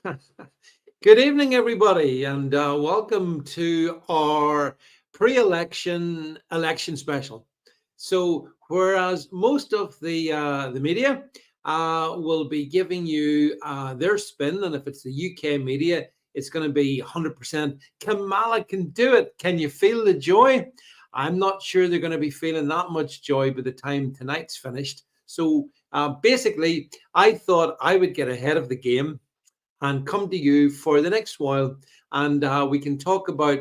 Good evening, everybody, and welcome to our pre-election special. So, whereas most of the media will be giving you their spin, and if it's the UK media, it's going to be 100%. Kamala can do it. Can you feel the joy? I'm not sure they're going to be feeling that much joy by the time tonight's finished. So, basically, I thought I would get ahead of the game and come to you for the next while. And we can talk about,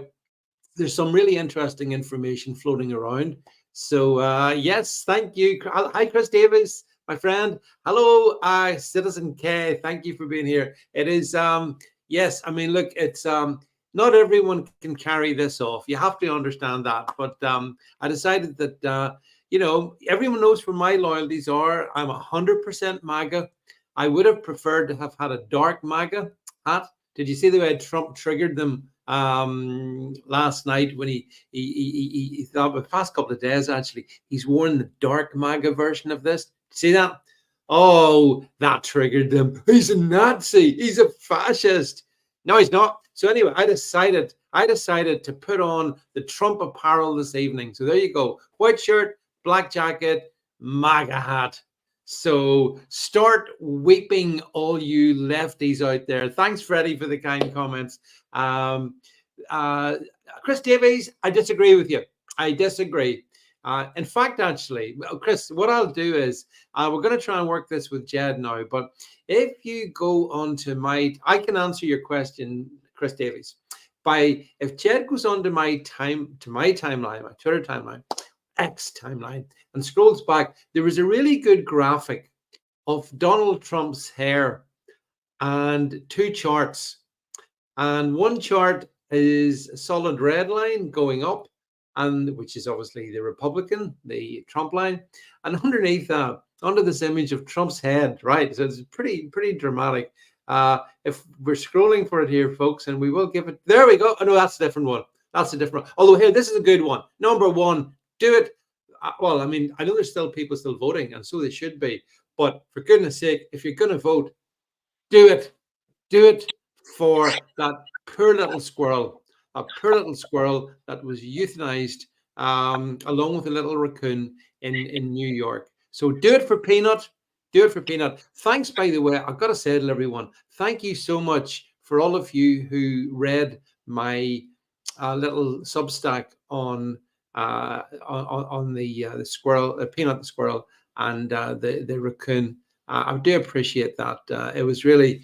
there's some really interesting information floating around. So, yes, thank you. Hi, Chris Davis, my friend. Hello, Citizen K. Thank you for being here. It is, yes, I mean, look, it's, not everyone can carry this off. You have to understand that. But I decided that, everyone knows where my loyalties are. I'm 100% MAGA. I would have preferred to have had a dark MAGA hat. Did you see the way Trump triggered them last night when he thought the past couple of days actually he's worn the dark MAGA version of this? See that? Oh, that triggered them. He's a Nazi. He's a fascist. No, he's not. So anyway, I decided to put on the Trump apparel this evening. So there you go. White shirt, black jacket, MAGA hat. So start weeping, all you lefties out there. Thanks, Freddie, for the kind comments. Um, uh, Chris Davies, I disagree with you. I disagree. In fact, actually, Chris, what I'll do is we're going to try and work this with Jed now. But if you go on to I can answer your question, Chris Davies, by if Jed goes on to my timeline, my Twitter timeline, X timeline, and scrolls back, there was a really good graphic of Donald Trump's hair and two charts. And one chart is a solid red line going up, and which is obviously the Republican, the Trump line, and underneath that, under this image of Trump's head, right? So it's pretty dramatic. If we're scrolling for it here, folks, and we will give it. There we go. Oh no, that's a different one. That's a different one. Although here, this is a good one. Number one, do it. Well, I mean, I know there's still people still voting, and so they should be. But for goodness sake, if you're going to vote, do it. Do it for that poor little squirrel, a poor little squirrel that was euthanized along with a little raccoon in New York. So do it for Peanut. Do it for Peanut. Thanks, by the way. I've got to say to everyone, thank you so much for all of you who read my little Substack on the squirrel, Peanut the squirrel, and the raccoon. I do appreciate that. It was really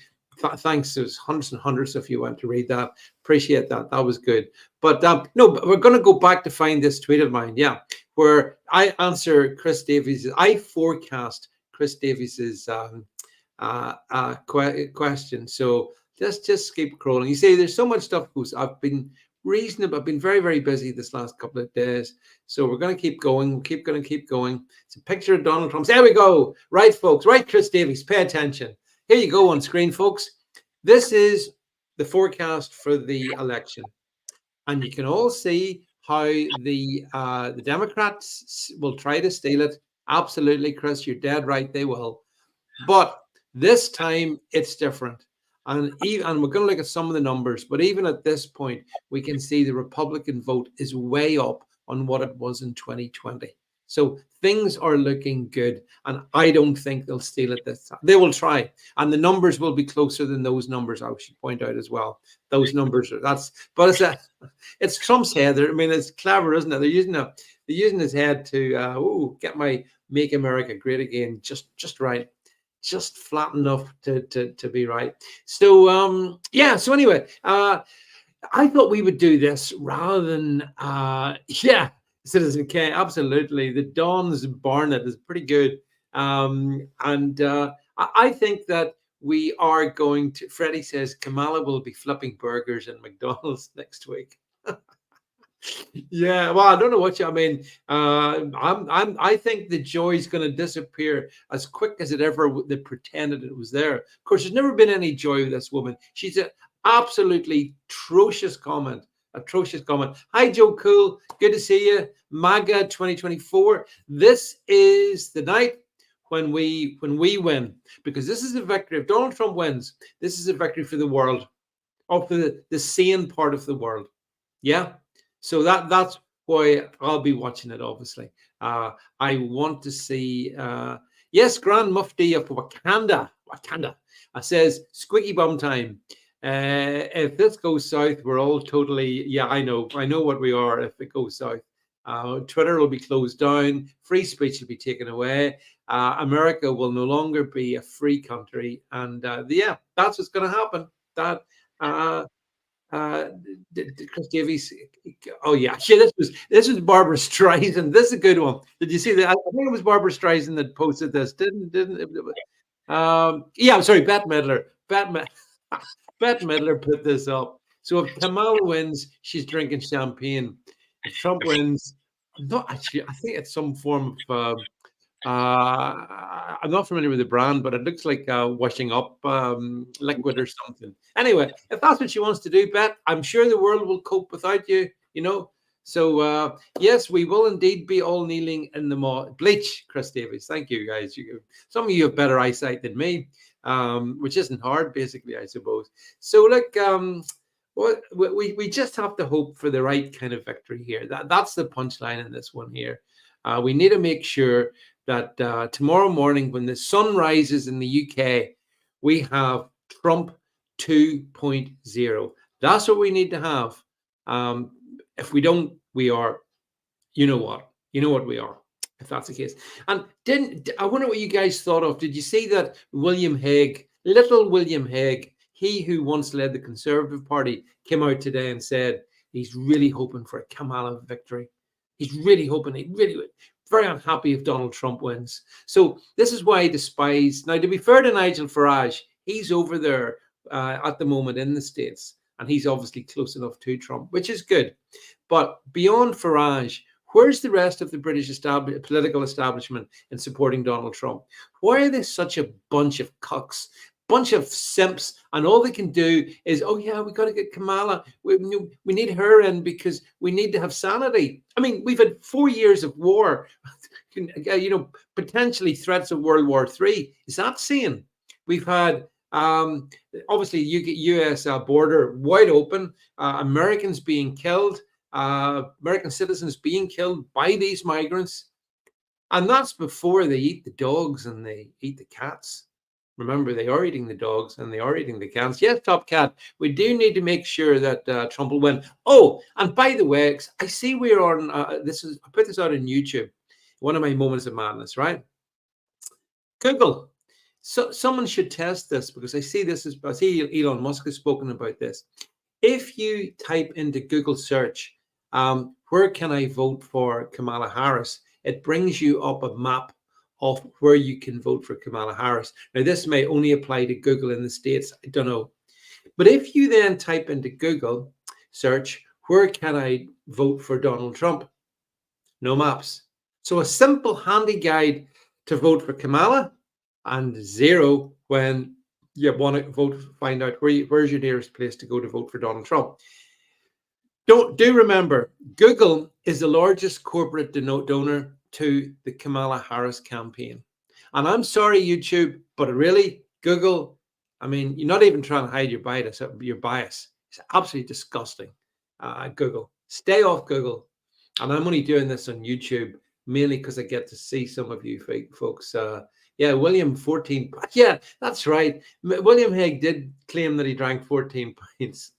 thanks. There's hundreds and hundreds of you went to read that. Appreciate that. That was good. But no, but we're going to go back to find this tweet of mine. Yeah, where I answer Chris Davies. I forecast Chris Davies's question. So just keep scrolling. You see, there's so much stuff goes. I've been reasonable. I've been very busy this last couple of days. So we're going to keep going. Keep going. It's a picture of Donald Trump. There we go. Right, folks. Right, Chris Davies. Pay attention. Here you go on screen, folks. This is the forecast for the election. And you can all see how the Democrats will try to steal it. Absolutely, Chris, you're dead right. They will. But this time it's different. And we're going to look at some of the numbers. But even at this point, we can see the Republican vote is way up on what it was in 2020. So things are looking good, and I don't think they'll steal it this time. They will try, and the numbers will be closer than those numbers. I should point out as well. Those numbers are but it's Trump's head. I mean, it's clever, isn't it? They're using his head to get my "Make America Great Again" just right, just flat enough to be right. So yeah. So anyway, I thought we would do this rather than Citizen K, absolutely. The Don's Barnet is pretty good. And I think that we are going to, Freddie says Kamala will be flipping burgers in McDonald's next week. Yeah, well, I don't know I mean. I think the joy is going to disappear as quick as they pretended it was there. Of course, there's never been any joy with this woman. She's an absolutely atrocious comment. Atrocious comment. Hi, Joe Cool. Good to see you. MAGA 2024. This is the night when we win, because this is a victory. If Donald Trump wins, this is a victory for the world, or for the sane part of the world. Yeah. So that's why I'll be watching it, obviously. I want to see, yes, Grand Mufti of Wakanda says, squeaky bum time. If this goes south, we're all totally, yeah, I know what we are if it goes south. Twitter will be closed down, free speech will be taken away, America will no longer be a free country, and yeah, that's what's going to happen. That uh, uh, Chris Davies. Oh yeah, shit. This was Barbara Streisand. This is a good one. Did you see that? I think it was Barbara Streisand that posted this. Didn't. Yeah, I'm sorry. Bette Midler. Bette Midler put this up. So if Kamala wins, she's drinking champagne. If Trump wins, not actually. I think it's some form of. I'm not familiar with the brand, but it looks like washing up liquid or something. Anyway, if that's what she wants to do, Bet, I'm sure the world will cope without you, you know. So, yes, we will indeed be all kneeling in the bleach, Chris Davies. Thank you, guys. Some of you have better eyesight than me, which isn't hard, basically, I suppose. So, look, we just have to hope for the right kind of victory here. That's the punchline in this one here. We need to make sure that tomorrow morning, when the sun rises in the UK, we have Trump 2.0. That's what we need to have. If we don't, we are, you know what we are, if that's the case. And I wonder what you guys thought of. Did you see that William Hague, little William Hague, he who once led the Conservative Party, came out today and said he's really hoping for a Kamala victory. He's really hoping, very unhappy if Donald Trump wins. So this is why I despise. Now, to be fair to Nigel Farage, he's over there at the moment in the States, and he's obviously close enough to Trump, which is good. But beyond Farage, where's the rest of the British political establishment in supporting Donald Trump? Why are they such a bunch of cucks? Bunch of simps, and all they can do is, oh yeah, we got to get Kamala. We need her in because we need to have sanity. I mean, we've had 4 years of war, potentially threats of World War III. Is that sane? We've had obviously U.S. Border wide open, Americans being killed, American citizens being killed by these migrants, and that's before they eat the dogs and they eat the cats. Remember, they are eating the dogs and they are eating the cats. Yes, Top Cat, we do need to make sure that Trump will win. Oh, and by the way, I see we're on, I put this out on YouTube, one of my moments of madness, right? Google. So someone should test this, because I see Elon Musk has spoken about this. If you type into Google search, where can I vote for Kamala Harris? It brings you up a map of where you can vote for Kamala Harris. Now, this may only apply to Google in the States. I don't know. But if you then type into Google search, where can I vote for Donald Trump? No maps. So a simple, handy guide to vote for Kamala, and zero when you want to vote, find out where's your nearest place to go to vote for Donald Trump. Do remember, Google is the largest corporate donor to the Kamala Harris campaign. And I'm sorry, YouTube, but really, Google, I mean, you're not even trying to hide your bias. It's absolutely disgusting. Google, stay off Google. And I'm only doing this on YouTube mainly because I get to see some of you folks. Yeah, William 14. Yeah, that's right. William Hague did claim that he drank 14 pints.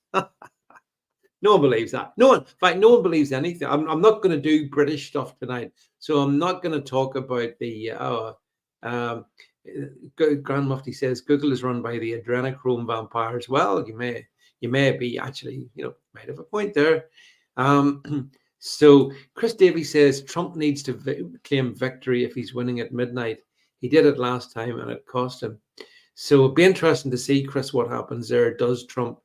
No one believes that. No one, in fact, no one believes anything. I'm not going to do British stuff tonight, so I'm not going to talk about the. Grand Mufti says Google is run by the adrenochrome vampires. Well, you may be actually, might have a point there. So Chris Davies says Trump needs to claim victory if he's winning at midnight. He did it last time and it cost him. So it'd be interesting to see, Chris, what happens there. Does Trump?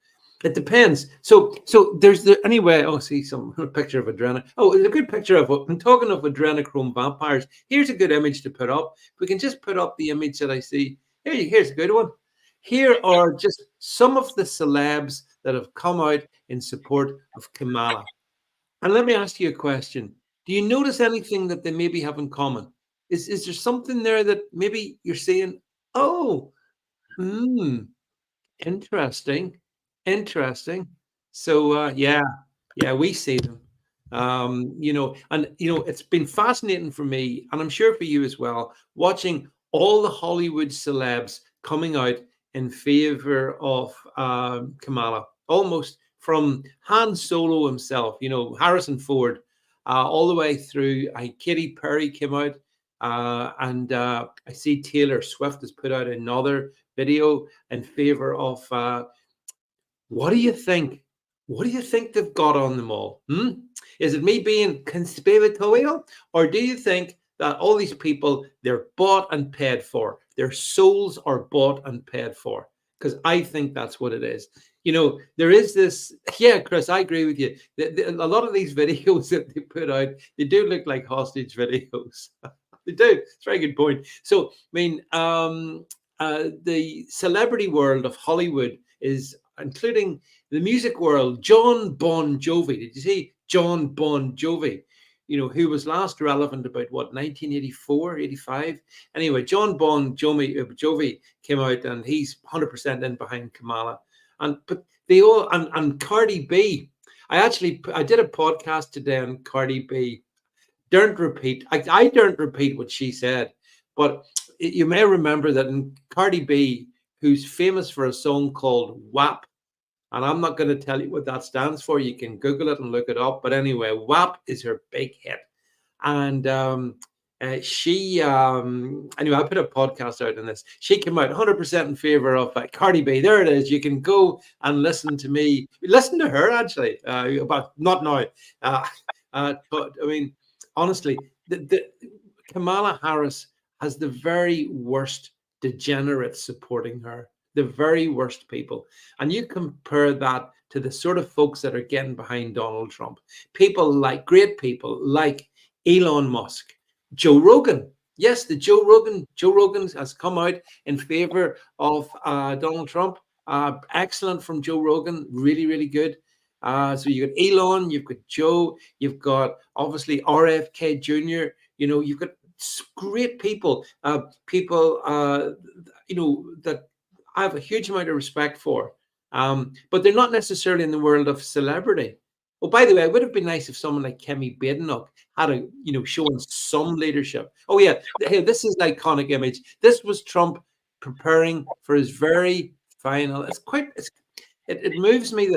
It depends. So there's anyway. Oh, see some picture of adrenochrome. Oh, it's a good picture of what I'm talking of adrenochrome vampires. Here's a good image to put up. We can just put up the image that I see. Here's a good one. Here are just some of the celebs that have come out in support of Kamala. And let me ask you a question. Do you notice anything that they maybe have in common? Is there something there that maybe you're saying, oh, hmm, interesting, interesting. So yeah, yeah, we see them. And it's been fascinating for me, and I'm sure for you as well, watching all the Hollywood celebs coming out in favor of Kamala, almost from Han Solo himself, Harrison Ford, all the way through. Katy Perry came out, and I see Taylor Swift has put out another video in favor of what do you think? What do you think they've got on them all? Is it me being conspiratorial, or do you think that all these people, they're bought and paid for? Their souls are bought and paid for. Because I think that's what it is. There is this. Yeah, Chris, I agree with you. A lot of these videos that they put out, they do look like hostage videos. They do. It's a very good point. So, I mean, the celebrity world of Hollywood is including the music world. John Bon Jovi. Did you see John Bon Jovi? Who was last relevant about what, 1984, 85? Anyway, John Bon Jovi came out and he's 100% in behind Kamala. But they all, and Cardi B. I did a podcast today on Cardi B. Don't repeat. I don't repeat what she said, but you may remember that in Cardi B, who's famous for a song called WAP, and I'm not going to tell you what that stands for. You can Google it and look it up. But anyway, WAP is her big hit. And anyway, I put a podcast out on this. She came out 100% in favor of Cardi B. There it is. You can go and listen to me, listen to her actually, but not now. But I mean, honestly, the Kamala Harris has the very worst degenerates supporting her, the very worst people. And you compare that to the sort of folks that are getting behind Donald Trump. Great people like Elon Musk, Joe Rogan. Yes, Joe Rogan has come out in favor of Donald Trump. Excellent from Joe Rogan, really, really good. So you got Elon, you've got Joe, you've got obviously RFK Jr. You've got great people, that I have a huge amount of respect for. But they're not necessarily in the world of celebrity. Oh, by the way, it would have been nice if someone like Kemi Badenoch had showing some leadership. Oh yeah, hey, this is an iconic image. This was Trump preparing for his very final. It moves me.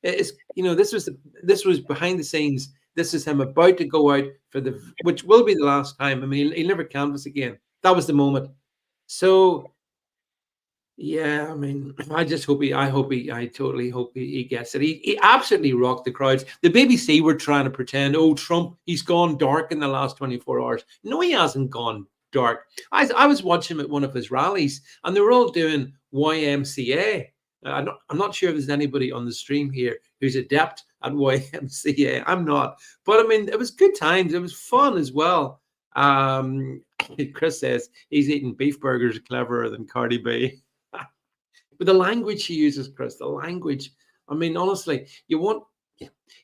This was behind the scenes. This is him about to go out for which will be the last time. I mean, he'll never canvass again. That was the moment. So yeah, I mean, I totally hope he gets it. He absolutely rocked the crowds. The BBC were trying to pretend, oh, Trump, he's gone dark in the last 24 hours. No, he hasn't gone dark. I was watching him at one of his rallies, and they were all doing YMCA. I'm not sure if there's anybody on the stream here who's adept at YMCA. I'm not. But I mean, it was good times. It was fun as well. Chris says he's eating beef burgers cleverer than Cardi B. But the language she uses, Chris, the language. I mean, honestly,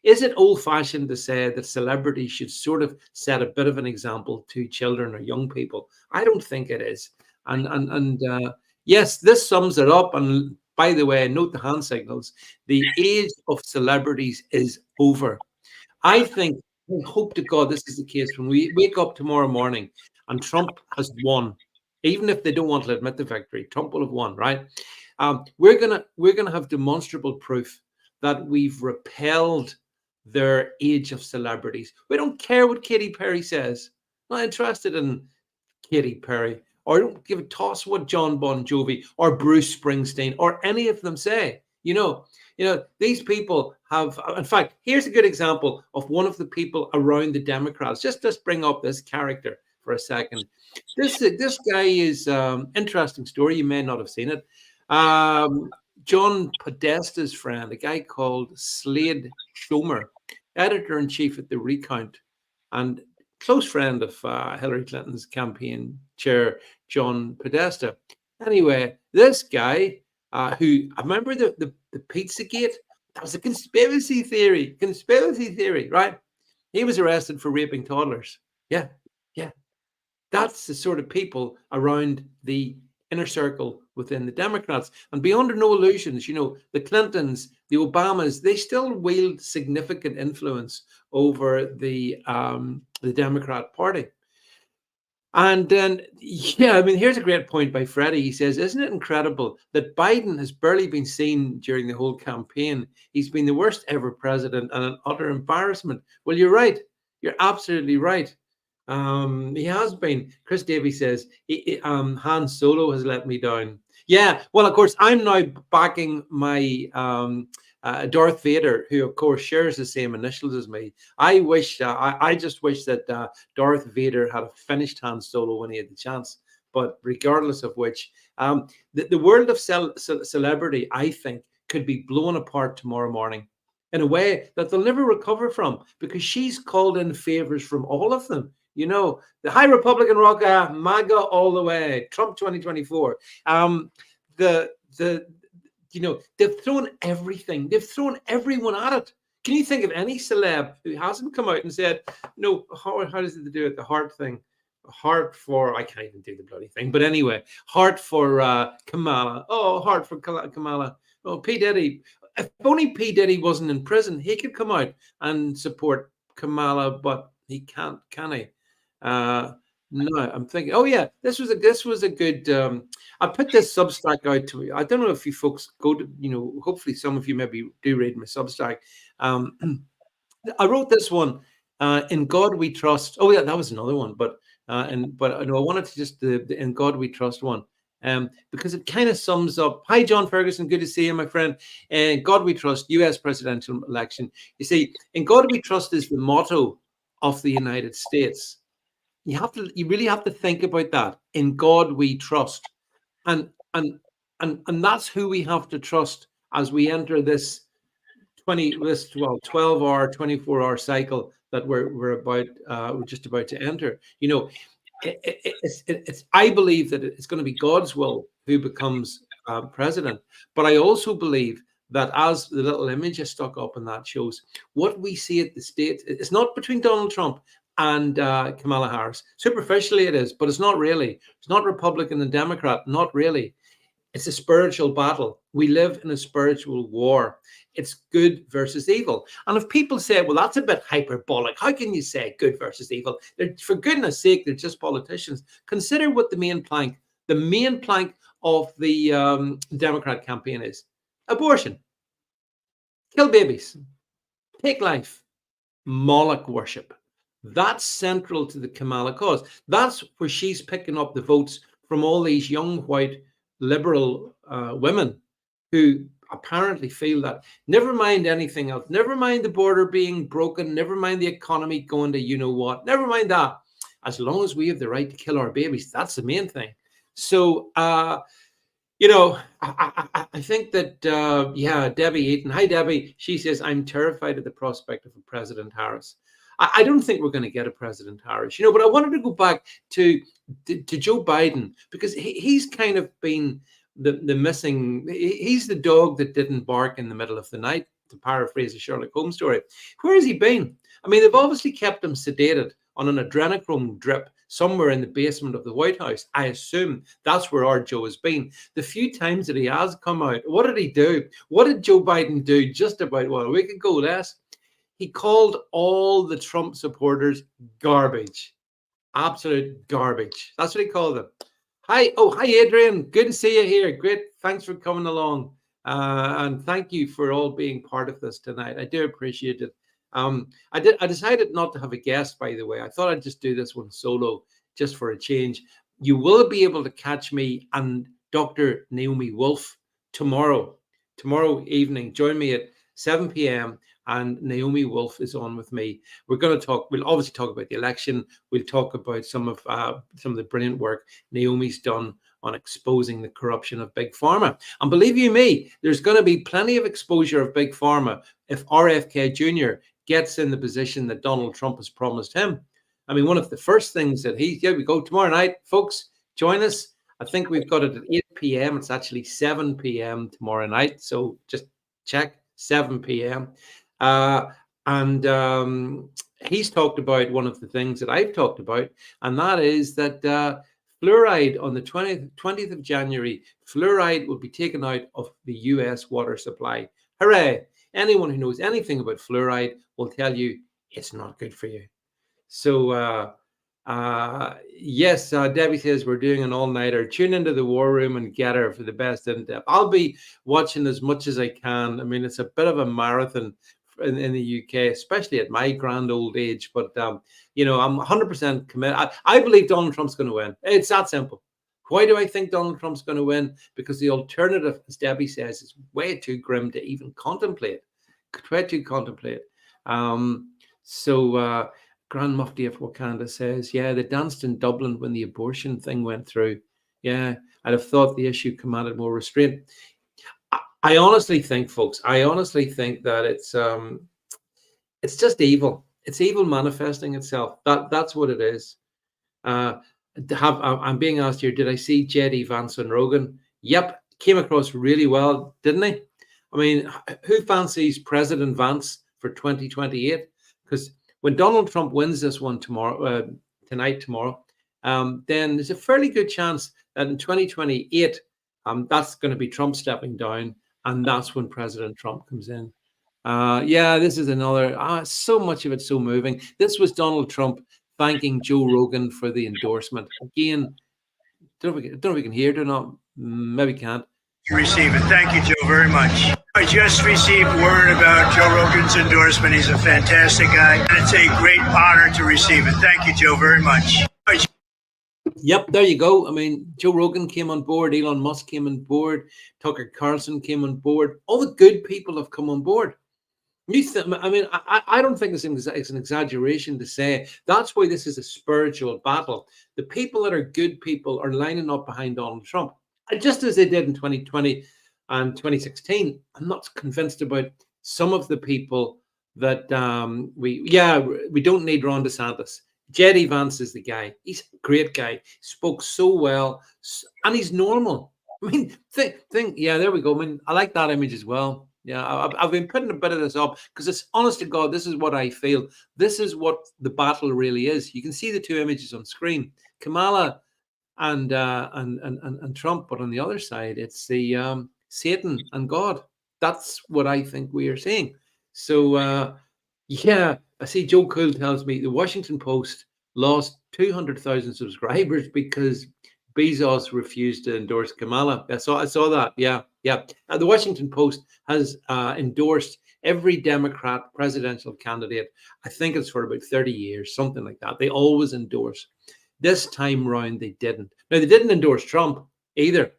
is it old fashioned to say that celebrities should sort of set a bit of an example to children or young people? I don't think it is. And yes, this sums it up. And by the way, note the hand signals. The age of celebrities is over. I think, I hope to God this is the case when we wake up tomorrow morning and Trump has won, even if they don't want to admit the victory. Trump will have won, right? We're gonna have demonstrable proof that we've repelled their age of celebrities. We don't care what Katy Perry says. Not interested in Katy Perry, or don't give a toss what John Bon Jovi or Bruce Springsteen or any of them say. These people have. In fact, here's a good example of one of the people around the Democrats. Just bring up this character for a second. This guy is interesting story. You may not have seen it. John Podesta's friend, a guy called Slade Shomer, editor in chief at the Recount, and close friend of Hillary Clinton's campaign chair, John Podesta. Anyway, this guy, who I remember the Pizzagate, that was a conspiracy theory, right? He was arrested for raping toddlers. Yeah, yeah. That's the sort of people around the inner circle within the Democrats. And be under no illusions, the Clintons, the Obamas, they still wield significant influence over the Democrat Party. And then, yeah, I mean, here's a great point by Freddie. He says, "Isn't it incredible that Biden has barely been seen during the whole campaign? He's been the worst ever president and an utter embarrassment." Well, you're right. You're absolutely right. He has been. Chris Davies says, Han Solo has let me down. Yeah, well, of course, I'm now backing my Darth Vader, who, of course, shares the same initials as me. I just wish that Darth Vader had finished Han Solo when he had the chance. But regardless of which, the world of celebrity, I think, could be blown apart tomorrow morning in a way that they'll never recover from, because she's called in favors from all of them. The High Republican Rock, MAGA all the way, Trump 2024. The they've thrown everything. They've thrown everyone at it. Can you think of any celeb who hasn't come out and said, no, how does it do it? The heart thing. Heart for, I can't even do the bloody thing. But anyway, heart for Kamala. Oh, heart for Kamala. Oh, P. Diddy. If only P. Diddy wasn't in prison, he could come out and support Kamala, but he can't, can he? No, I'm thinking, oh yeah, this was a good I put this Substack out to you. I don't know if you folks go to, hopefully some of you maybe do read my Substack. I wrote this one, In God We Trust. Oh yeah, that was another one, but I wanted to just the In God We Trust one. Because it kind of sums up. Hi, John Ferguson. Good to see you, my friend. In God We Trust, U.S. presidential election. You see, In God We Trust is the motto of the United States. You really have to think about that. In God we trust, and that's who we have to trust as we enter this 12-hour, 24-hour cycle that we're just about to enter. I believe that it's going to be God's will who becomes president, but I also believe that, as the little image I stuck up, and that shows what we see at the state. It's not between Donald Trump and Kamala Harris. Superficially it is, but it's not really. It's not Republican and Democrat, not really. It's a spiritual battle. We live in a spiritual war. It's good versus evil. And if people say, well, that's a bit hyperbolic, how can you say good versus evil? For goodness sake, they're just politicians. Consider what the main plank of the Democrat campaign is: abortion, kill babies, take life, Moloch worship. That's central to the Kamala cause. That's where she's picking up the votes from all these young white liberal women who apparently feel that, never mind anything else, never mind the border being broken, never mind the economy going to what, never mind that. As long as we have the right to kill our babies, that's the main thing. So, I think that, Debbie Eaton. Hi, Debbie. She says, I'm terrified of the prospect of a President Harris. I don't think we're going to get a President Harris, but I wanted to go back to Joe Biden, because he's kind of been the missing, he's the dog that didn't bark in the middle of the night, to paraphrase a Sherlock Holmes story. Where has he been? I mean, they've obviously kept him sedated on an adrenochrome drip somewhere in the basement of the White House. I assume that's where our Joe has been. The few times that he has come out, what did he do? What did Joe Biden do just about a week ago, Les? He called all the Trump supporters garbage. Absolute garbage. That's what he called them. Hi, Adrian. Good to see you here. Great. Thanks for coming along. And thank you for all being part of this tonight. I do appreciate it. I decided not to have a guest, by the way. I thought I'd just do this one solo, just for a change. You will be able to catch me and Dr. Naomi Wolf tomorrow evening. Join me at 7 p.m. and Naomi Wolf is on with me. We'll obviously talk about the election. We'll talk about some of the brilliant work Naomi's done on exposing the corruption of Big Pharma. And believe you me, there's going to be plenty of exposure of Big Pharma if RFK Jr. gets in the position that Donald Trump has promised him. I mean, one of the first things that we go tomorrow night, folks, join us. I think we've got it at 8 p.m. It's actually 7 p.m. tomorrow night. So just check 7 p.m. he's talked about one of the things that I've talked about, and that is that fluoride on the 20th of January, fluoride will be taken out of the US water supply. Hooray! Anyone who knows anything about fluoride will tell you it's not good for you. So, yes, Debbie says we're doing an all-nighter. Tune into the War Room and get her for the best in-depth. I'll be watching as much as I can. I mean, it's a bit of a marathon in the UK, especially at my grand old age. But, you know, I'm 100% committed. I believe Donald Trump's going to win. It's that simple. Why do I think Donald Trump's going to win? Because the alternative, as Debbie says, is way too grim to even contemplate. Way too contemplate. Grand Mufti of Wakanda says, yeah, they danced in Dublin when the abortion thing went through. Yeah, I'd have thought the issue commanded more restraint. I honestly think, folks, that it's just evil. It's evil manifesting itself. That's what it is. I'm being asked here, did I see JD Vance and Rogan? Yep, came across really well, didn't he? I mean, who fancies President Vance for 2028? Because when Donald Trump wins this one tomorrow, then there's a fairly good chance that in 2028, that's going to be Trump stepping down, and that's when President Trump comes in. Yeah, this is another. So much of it so moving. This was Donald Trump thanking Joe Rogan for the endorsement. Again, don't know if we can hear it or not. Maybe can't. Receive it. Thank you, Joe, very much. I just received word about Joe Rogan's endorsement. He's a fantastic guy, and it's a great honor to receive it. Thank you, Joe, very much. Yep, there you go. I mean, Joe Rogan came on board, Elon Musk came on board, Tucker Carlson came on board. All the good people have come on board. I don't think it's an exaggeration to say that's why this is a spiritual battle. The people that are good people are lining up behind Donald Trump, just as they did in 2020 and 2016. I'm not convinced about some of the people that we don't need Ron DeSantis. JD Vance is the guy. He's a great guy. Spoke so well, and he's normal. I mean, yeah, there we go. I mean, I like that image as well. Yeah, I've been putting a bit of this up because it's honest to God, this is what I feel. This is what the battle really is. You can see the two images on screen, Kamala and Trump, but on the other side, it's the Satan and God. That's what I think we are seeing. So, yeah, I see Joe Cool tells me the Washington Post lost 200,000 subscribers because Bezos refused to endorse Kamala. I saw that. Yeah. The Washington Post has endorsed every Democrat presidential candidate. I think it's for about 30 years, something like that. They always endorse. This time round, they didn't. Now, they didn't endorse Trump either,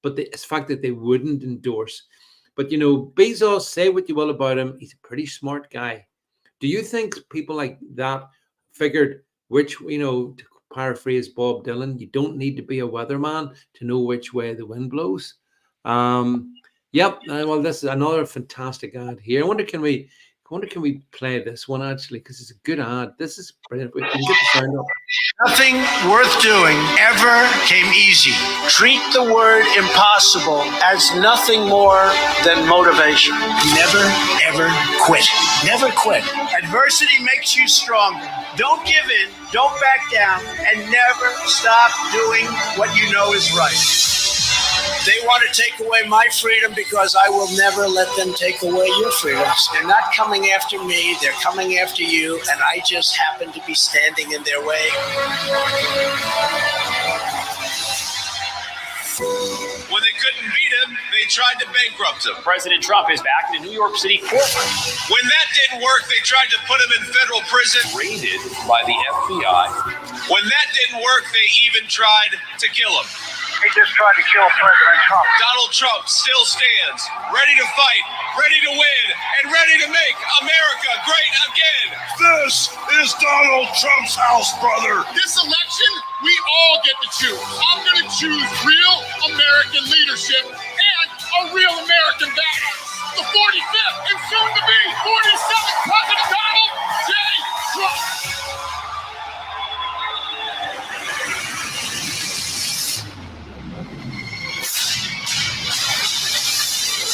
but it's the fact that they wouldn't endorse. But, you know, Bezos, say what you will about him, he's a pretty smart guy. Do you think people like that figured which, you know, to paraphrase Bob Dylan, you don't need to be a weatherman to know which way the wind blows? Yep. Well, this is another fantastic ad here. I wonder can we play this one actually, because it's a good ad. This is brilliant. We can get the sound up. Nothing worth doing ever came easy. Treat the word impossible as nothing more than motivation. Never, ever quit. Never quit. Adversity makes you stronger. Don't give in, don't back down, and never stop doing what you know is right. They want to take away my freedom because I will never let them take away your freedoms. They're not coming after me, they're coming after you, and I just happen to be standing in their way. When they couldn't beat him, they tried to bankrupt him. President Trump is back in a New York City courtroom. When that didn't work, they tried to put him in federal prison. Raided by the FBI. When that didn't work, they even tried to kill him. They just tried to kill President Trump. Donald Trump still stands, ready to fight, ready to win, and ready to make America great again. This is Donald Trump's house, brother. This election, we all get to choose. I'm going to choose real American leadership and a real American battle. The 45th and soon to be 47th President Donald J. Trump.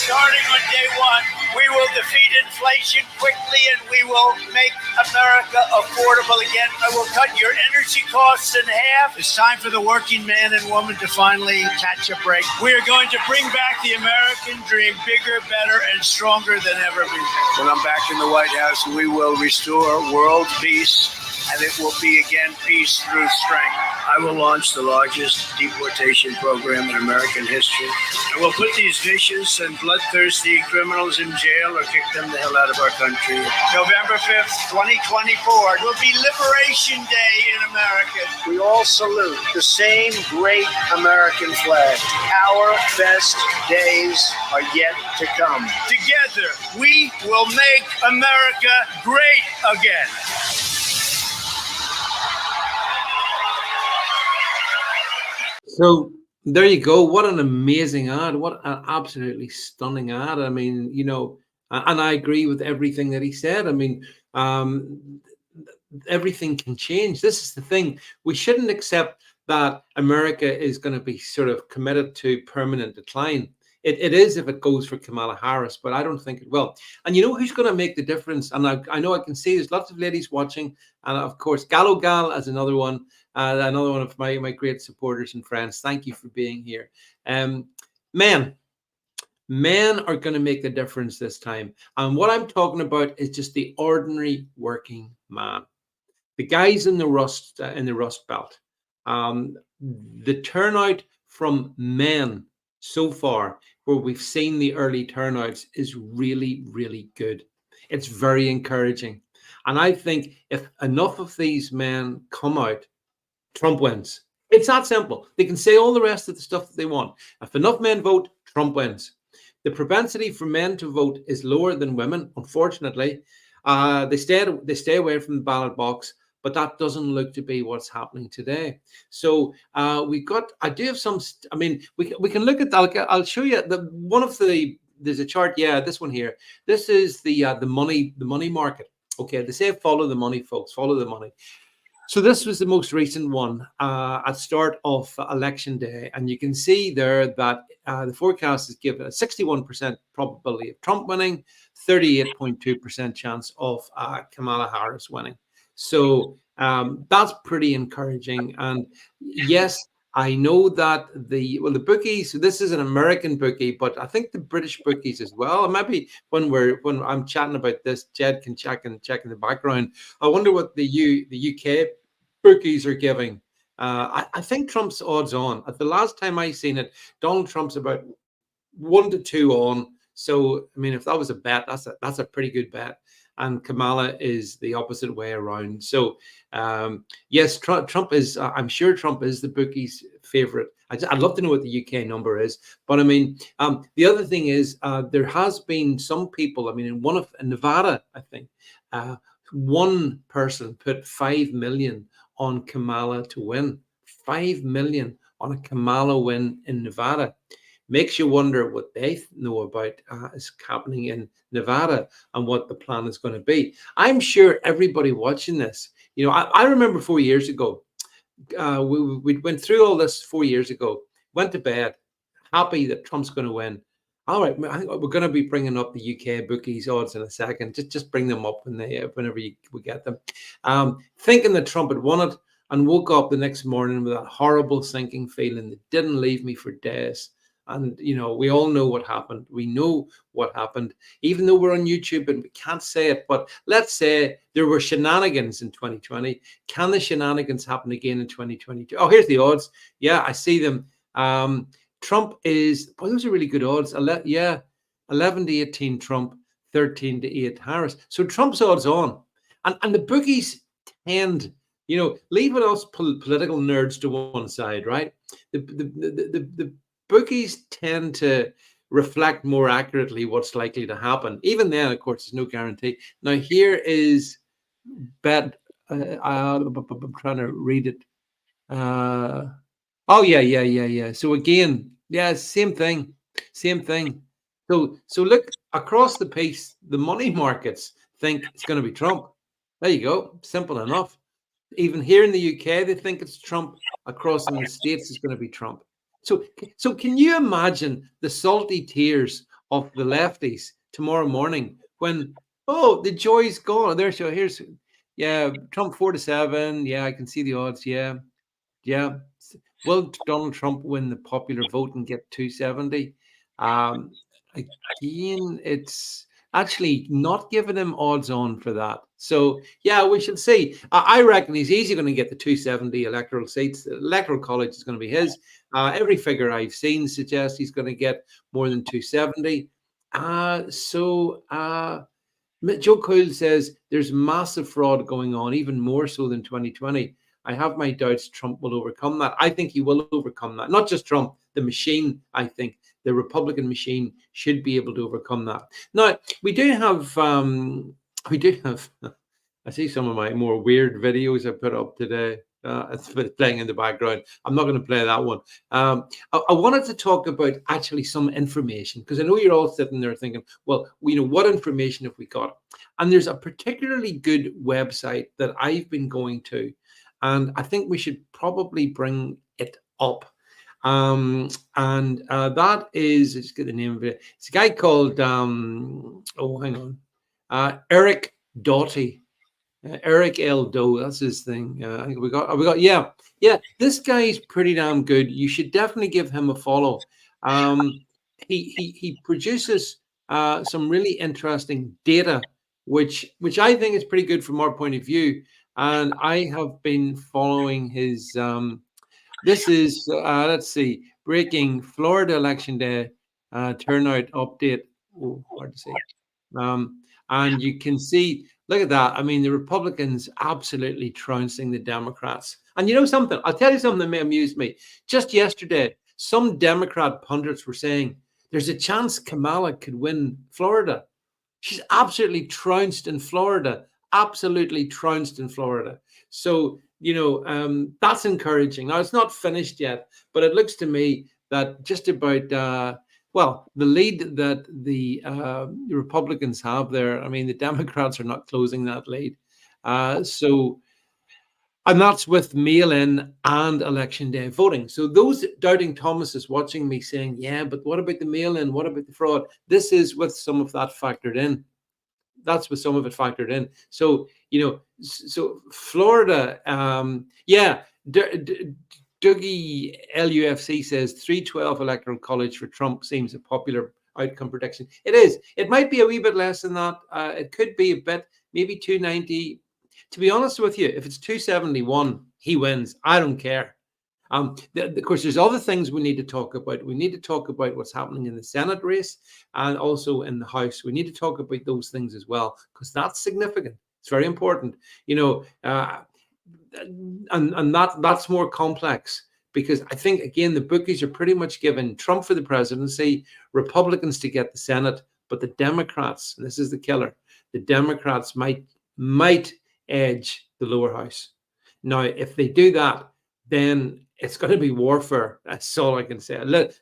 Starting on day one, we will defeat inflation quickly and we will make America affordable again. I will cut your energy costs in half. It's time for the working man and woman to finally catch a break. We are going to bring back the American dream, bigger, better, and stronger than ever before. When I'm back in the White House, we will restore world peace, and it will be again peace through strength. I will launch the largest deportation program in American history. And we'll put these vicious and bloodthirsty criminals in jail or kick them the hell out of our country. November 5th, 2024 will be Liberation Day in America. We all salute the same great American flag. Our best days are yet to come. Together, we will make America great again. So there you go. What an amazing ad. What an absolutely stunning ad. I mean, and I agree with everything that he said. I mean, everything can change. This is the thing. We shouldn't accept that America is going to be sort of committed to permanent decline. It is if it goes for Kamala Harris, but I don't think it will. And you know who's going to make the difference? And I know I can see there's lots of ladies watching. And of course, Gallo Gal as another one of my great supporters and friends. Thank you for being here. Men are going to make the difference this time. And what I'm talking about is just the ordinary working man. The guys in the Rust Belt. The turnout from men so far, where we've seen the early turnouts, is really, really good. It's very encouraging. And I think if enough of these men come out, Trump wins. It's that simple. They can say all the rest of the stuff that they want. If enough men vote, Trump wins. The propensity for men to vote is lower than women, unfortunately. They stay away from the ballot box, but that doesn't look to be what's happening today. So I do have some. I mean, we can look at that. I'll show you there's a chart. Yeah, this one here. This is the money market. Okay, they say follow the money, folks. Follow the money. So this was the most recent one at start of election day. And you can see there that the forecast is given a 61% probability of Trump winning, 38.2% chance of Kamala Harris winning. So that's pretty encouraging. And yes, I know that the bookies, this is an American bookie, but I think the British bookies as well. And maybe when I'm chatting about this, Jed can check in the background. I wonder what the UK bookies are giving. I think Trump's odds on. At the last time I seen it, Donald Trump's about 1 to 2 on. So I mean, if that was a bet, that's a pretty good bet. And Kamala is the opposite way around. So yes, Trump is. I'm sure Trump is the bookies' favorite. I'd love to know what the UK number is. But I mean, the other thing is there has been some people. I mean, in Nevada, I think one person put 5 million on Kamala to win. 5 million on a Kamala win in Nevada. Makes you wonder what they know about is happening in Nevada and what the plan is going to be. I'm sure everybody watching this, I remember 4 years ago, we went through all this 4 years ago, went to bed, happy that Trump's going to win. All right, I think we're going to be bringing up the UK bookies odds in a second. Just bring them up whenever we get them. Thinking that Trump had won it, and woke up the next morning with that horrible sinking feeling that didn't leave me for days. And, we all know what happened. We know what happened, even though we're on YouTube and we can't say it. But let's say there were shenanigans in 2020. Can the shenanigans happen again in 2022? Oh, here's the odds. Yeah, I see them. Trump is, those are really good odds. 11 to 18 Trump, 13 to 8 Harris. So Trump's odds on. And the bookies tend, leaving us political nerds to one side, right? The bookies tend to reflect more accurately what's likely to happen. Even then, of course, there's no guarantee. Now, here is bet. I'm trying to read it. Oh, yeah. So again, yeah, same thing. So look, across the piece, the money markets think it's going to be Trump. There you go. Simple enough. Even here in the UK, they think it's Trump. Across in the States, it's going to be Trump. So can you imagine the salty tears of the lefties tomorrow morning when, the joy's gone? Here's Yeah, Trump 4-7. Yeah, I can see the odds. Yeah, yeah. Will Donald Trump win the popular vote and get 270? Um, Again, it's actually not giving him odds on for that. So yeah, we should see. I reckon he's easily going to get the 270 electoral seats. The electoral college is going to be his. Every figure I've seen suggests he's going to get more than 270. Joe Coyle says there's massive fraud going on, even more so than 2020. I have my doubts Trump will overcome that. I think he will overcome that. Not just Trump, the machine, I think. The Republican machine should be able to overcome that. Now, we do have, I see some of my more weird videos I put up today. It's playing in the background. I'm not going to play that one. I wanted to talk about actually some information, because I know you're all sitting there thinking, well, what information have we got? And there's a particularly good website that I've been going to, and I think we should probably bring it up. And that is, let's get the name of it. It's a guy called, Eric Doughty. Eric L. Doe, that's his thing. I think yeah. This guy's pretty damn good. You should definitely give him a follow. He produces some really interesting data, which I think is pretty good from our point of view. And I have been following his. This is let's see, breaking Florida election day turnout update. Oh, hard to say. And you can see, look at that. I mean, the Republicans absolutely trouncing the Democrats. And you know something? I'll tell you something that may amuse me. Just yesterday, some Democrat pundits were saying there's a chance Kamala could win Florida. She's absolutely trounced in Florida. Absolutely trounced in Florida. So, that's encouraging. Now, it's not finished yet, but it looks to me that just about the lead that the Republicans have there, I mean, the Democrats are not closing that lead. And that's with mail-in and election day voting. So those doubting Thomases watching me saying, yeah, but what about the mail-in? What about the fraud? This is with some of that factored in. That's with some of it factored in. So, so Florida, Dougie LUFC says 312 electoral college for Trump seems a popular outcome prediction. It is. It might be a wee bit less than that. It could be a bit, maybe 290. To be honest with you, if it's 271, he wins. I don't care. Of course, there's other things we need to talk about. We need to talk about what's happening in the Senate race and also in the House. We need to talk about those things as well, because that's significant. It's very important, and that's more complex, because I think, again, the bookies are pretty much giving Trump for the presidency, Republicans to get the Senate, but the Democrats, and this is the killer, the Democrats might edge the lower house. Now, if they do that, then it's going to be warfare. That's all I can say.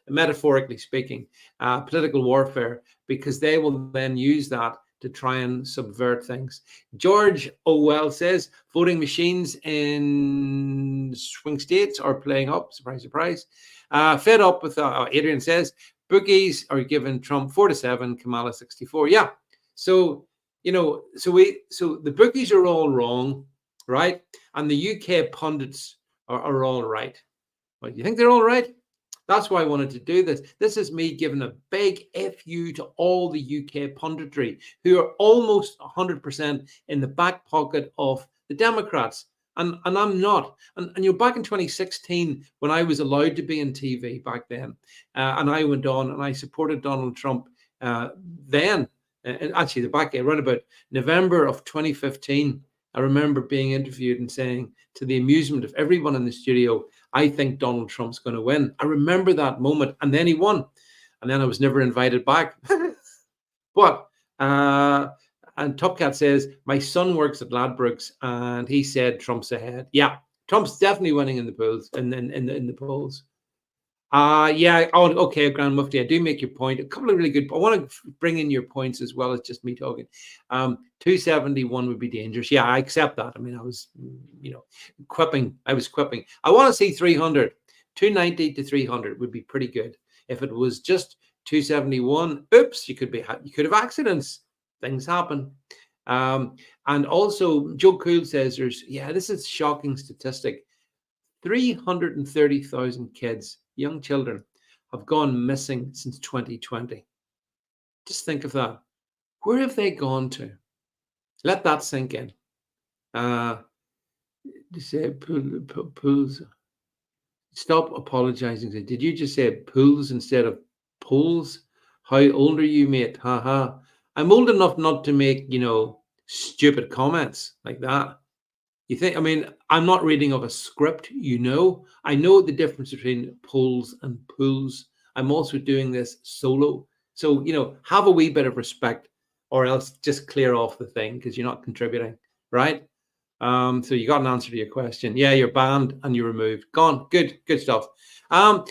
Metaphorically speaking, political warfare, because they will then use that to try and subvert things. George Owell says voting machines in swing states are playing up. Surprise, surprise. Fed up with Adrian says bookies are giving Trump 4-7, Kamala 64. Yeah. So so the bookies are all wrong, right? And the UK pundits are all right. Well, you think they're all right? That's why I wanted to do this. This is me giving a big FU to all the UK punditry who are almost 100% in the back pocket of the Democrats. And I'm not. And back in 2016, when I was allowed to be in TV back then, and I went on and I supported Donald Trump then, actually around about November of 2015, I remember being interviewed and saying, to the amusement of everyone in the studio, I think Donald Trump's going to win. I remember that moment. And then he won. And then I was never invited back. But, and Topcat says, my son works at Ladbrokes and he said Trump's ahead. Yeah, Trump's definitely winning in the polls. In the polls. Yeah. Oh, okay, Grand Mufti. I do make your point. A couple of really good. I want to bring in your points as well as just me talking. 271 would be dangerous. Yeah, I accept that. I mean, I was, quipping. I was quipping. I want to see 300. 290 to 300 would be pretty good. If it was just 271, oops, you could have accidents. Things happen. And also, Joe Cool says this is a shocking statistic. 330,000 kids, young children, have gone missing since 2020. Just think of that. Where have they gone to? Let that sink in. You say pools. Stop apologizing. Did you just say pools instead of pools? How old are you, mate? Haha. I'm old enough not to make, stupid comments like that. You think, I'm not reading off a script, I know the difference between polls and pools. I'm also doing this solo. So, have a wee bit of respect, or else just clear off the thing because you're not contributing, right? So you got an answer to your question. Yeah, you're banned and you're removed. Gone. Good stuff. The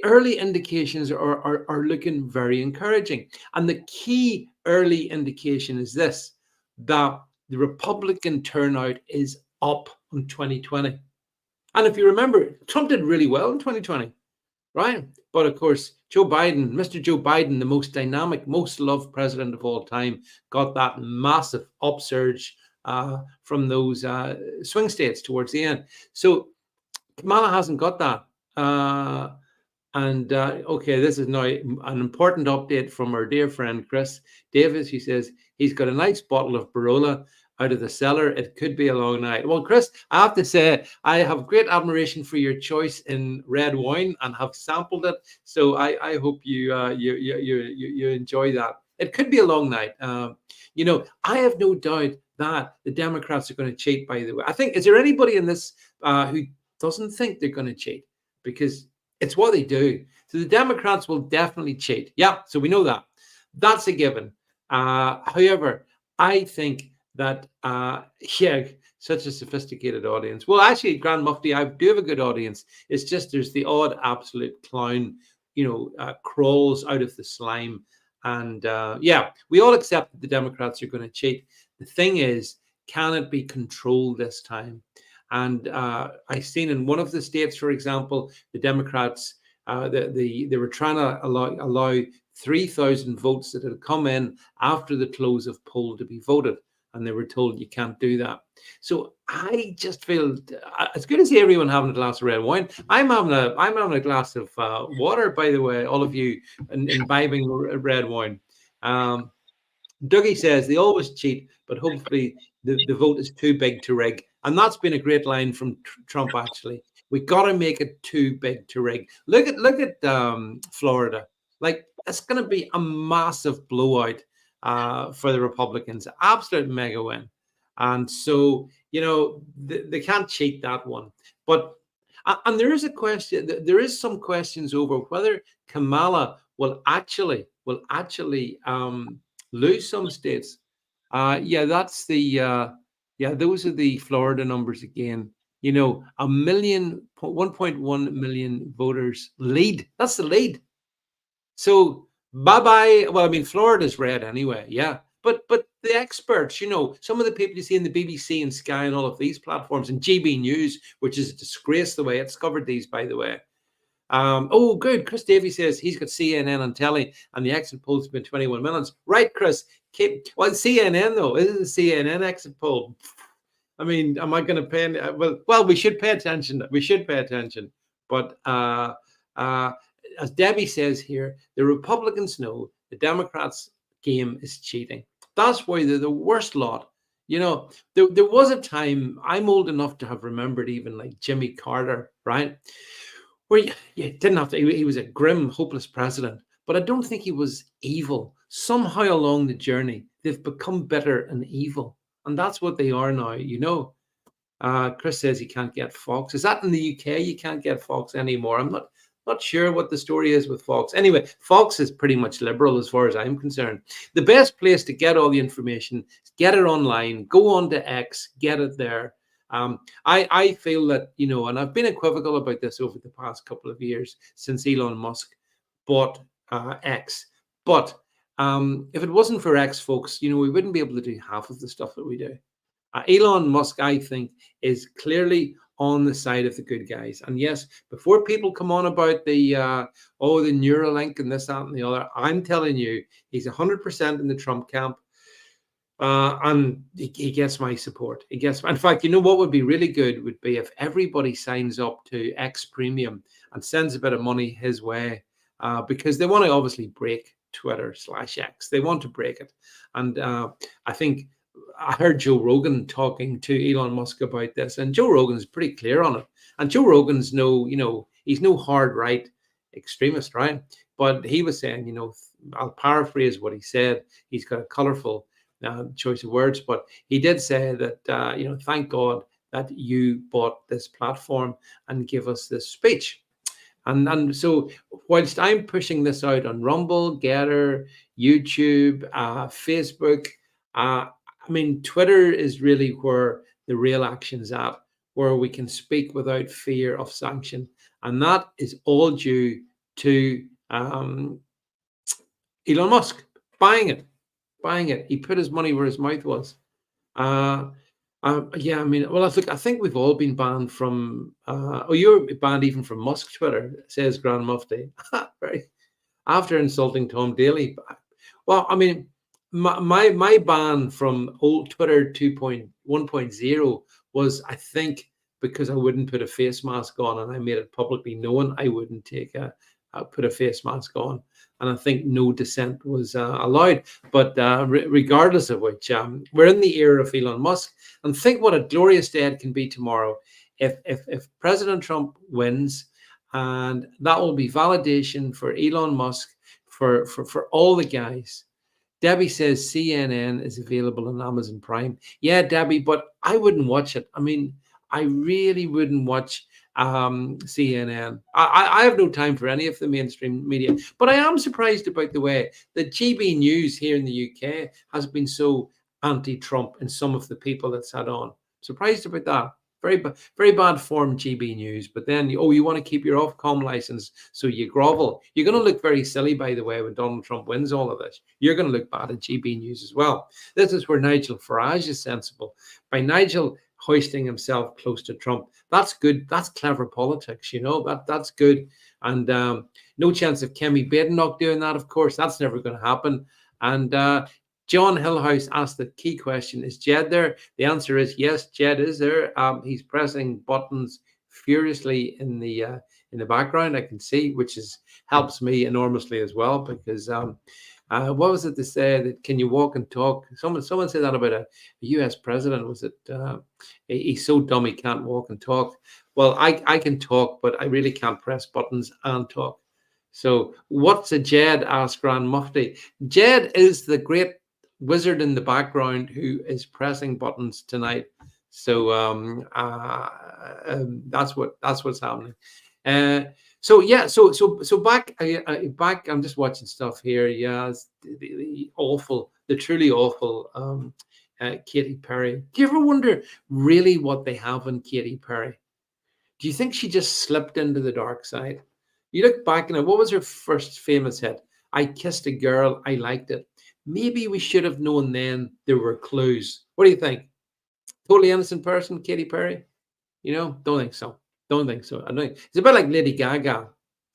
early indications are looking very encouraging. And the key early indication is this, that the Republican turnout is up in 2020. And if you remember, Trump did really well in 2020, right? But of course, Mr. Joe Biden, the most dynamic, most loved president of all time, got that massive upsurge from those swing states towards the end. So Kamala hasn't got that. Okay, this is now an important update from our dear friend Chris Davis. He says he's got a nice bottle of Barola out of the cellar. It could be a long night. Well, Chris, I have to say I have great admiration for your choice in red wine and have sampled it. So I hope you enjoy that. It could be a long night. I have no doubt that the Democrats are going to cheat. By the way, I think, is there anybody in this who doesn't think they're going to cheat? Because it's what they do. So the Democrats will definitely cheat. Yeah, so we know that. That's a given. However, I think that, such a sophisticated audience. Well, actually, Grand Mufti, I do have a good audience. It's just there's the odd absolute clown, crawls out of the slime. And we all accept that the Democrats are going to cheat. The thing is, can it be controlled this time? And I've seen in one of the states, for example, the Democrats, they were trying to allow 3,000 votes that had come in after the close of poll to be voted. And they were told you can't do that. So I just feel it's good to see everyone having a glass of red wine. I'm having a glass of water, by the way, all of you imbibing red wine. Dougie says they always cheat, but hopefully the vote is too big to rig. And that's been a great line from Trump, actually. We got to make it too big to rig. Look at Florida. Like, it's going to be a massive blowout for the Republicans. Absolute mega win. And so, they can't cheat that one. But, and there is a question, there is some questions over whether Kamala will actually lose some states. That's the those are the Florida numbers again. 1.1 million voters lead. That's the lead. So bye-bye. Well, Florida's red anyway, yeah. But the experts, some of the people you see in the BBC and Sky and all of these platforms, and GB News, which is a disgrace the way it's covered these, by the way. Good. Chris Davies says he's got CNN on telly and the exit poll's been 21 minutes. Right, Chris. CNN though, this is a CNN exit poll. Am I going to pay? Well, we should pay attention. But as Debbie says here, the Republicans know the Democrats' game is cheating. That's why they're the worst lot. There was a time, I'm old enough to have remembered even like Jimmy Carter, right? Where you didn't have to, he was a grim, hopeless president, but I don't think he was evil. Somehow along the journey, they've become bitter and evil. And that's what they are now, Chris says he can't get Fox. Is that in the UK? You can't get Fox anymore. I'm not sure what the story is with Fox. Anyway, Fox is pretty much liberal as far as I'm concerned. The best place to get all the information is get it online, go on to X, get it there. I feel that, and I've been equivocal about this over the past couple of years since Elon Musk bought X. But if it wasn't for X, folks, we wouldn't be able to do half of the stuff that we do. Elon Musk, I think, is clearly on the side of the good guys. And yes, before people come on about the the Neuralink and this, that, and the other, I'm telling you, he's 100% in the Trump camp. And he gets my support. In fact, you know what would be really good would be if everybody signs up to X Premium and sends a bit of money his way, because they want to obviously break Twitter/X. They want to break it. And I think I heard Joe Rogan talking to Elon Musk about this, and Joe Rogan's pretty clear on it. And Joe Rogan's he's no hard right extremist, right? But he was saying, I'll paraphrase what he said. He's got a colorful choice of words, but he did say that thank God that you bought this platform and give us this speech. And so whilst I'm pushing this out on Rumble, Getter, YouTube, Facebook, Twitter is really where the real action's at, where we can speak without fear of sanction, and that is all due to Elon Musk buying it. He put his money where his mouth was. I think we've all been banned from. You're banned even from Musk Twitter, says Grand Mufti. Right, after insulting Tom Daley. Well, my ban from old Twitter 2.1.0 was, I think, because I wouldn't put a face mask on, and I made it publicly known I wouldn't put a face mask on. And I think no dissent was allowed. But regardless of which, we're in the era of Elon Musk. And think what a glorious day it can be tomorrow if President Trump wins. And that will be validation for Elon Musk, for all the guys. Debbie says CNN is available on Amazon Prime. Yeah, Debbie, but I wouldn't watch it. I really wouldn't watch CNN. I have no time for any of the mainstream media, but I am surprised about the way that GB News here in the UK has been so anti-Trump in some of the people that sat on. Surprised about that. Very bad form, GB News. But then, you want to keep your Ofcom license, so you grovel. You're going to look very silly, by the way, when Donald Trump wins all of this. You're going to look bad at GB News as well. This is where Nigel Farage is sensible. By Nigel hoisting himself close to Trump, that's good. That's clever politics, that's good. And no chance of Kemi Badenoch doing that, of course. That's never going to happen. And John Hillhouse asked the key question: is Jed there? The answer is yes, Jed is there. He's pressing buttons furiously in the background. I can see, which helps me enormously as well, because what was it to say that can you walk and talk? Someone said that about a US president. Was it he's so dumb he can't walk and talk? Well, I can talk, but I really can't press buttons and talk. So what's a Jed? Asked Grand Mufti. Jed is the great wizard in the background who is pressing buttons tonight. So that's what's happening. So back. I'm just watching stuff here. Yeah, the truly awful Katy Perry. Do you ever wonder really what they have in Katy Perry? Do you think she just slipped into the dark side? You look back and what was her first famous hit? I Kissed a Girl, I Liked It. Maybe we should have known then there were clues. What do you think? Totally innocent person, Katy Perry? Don't think so. It's a bit like Lady Gaga.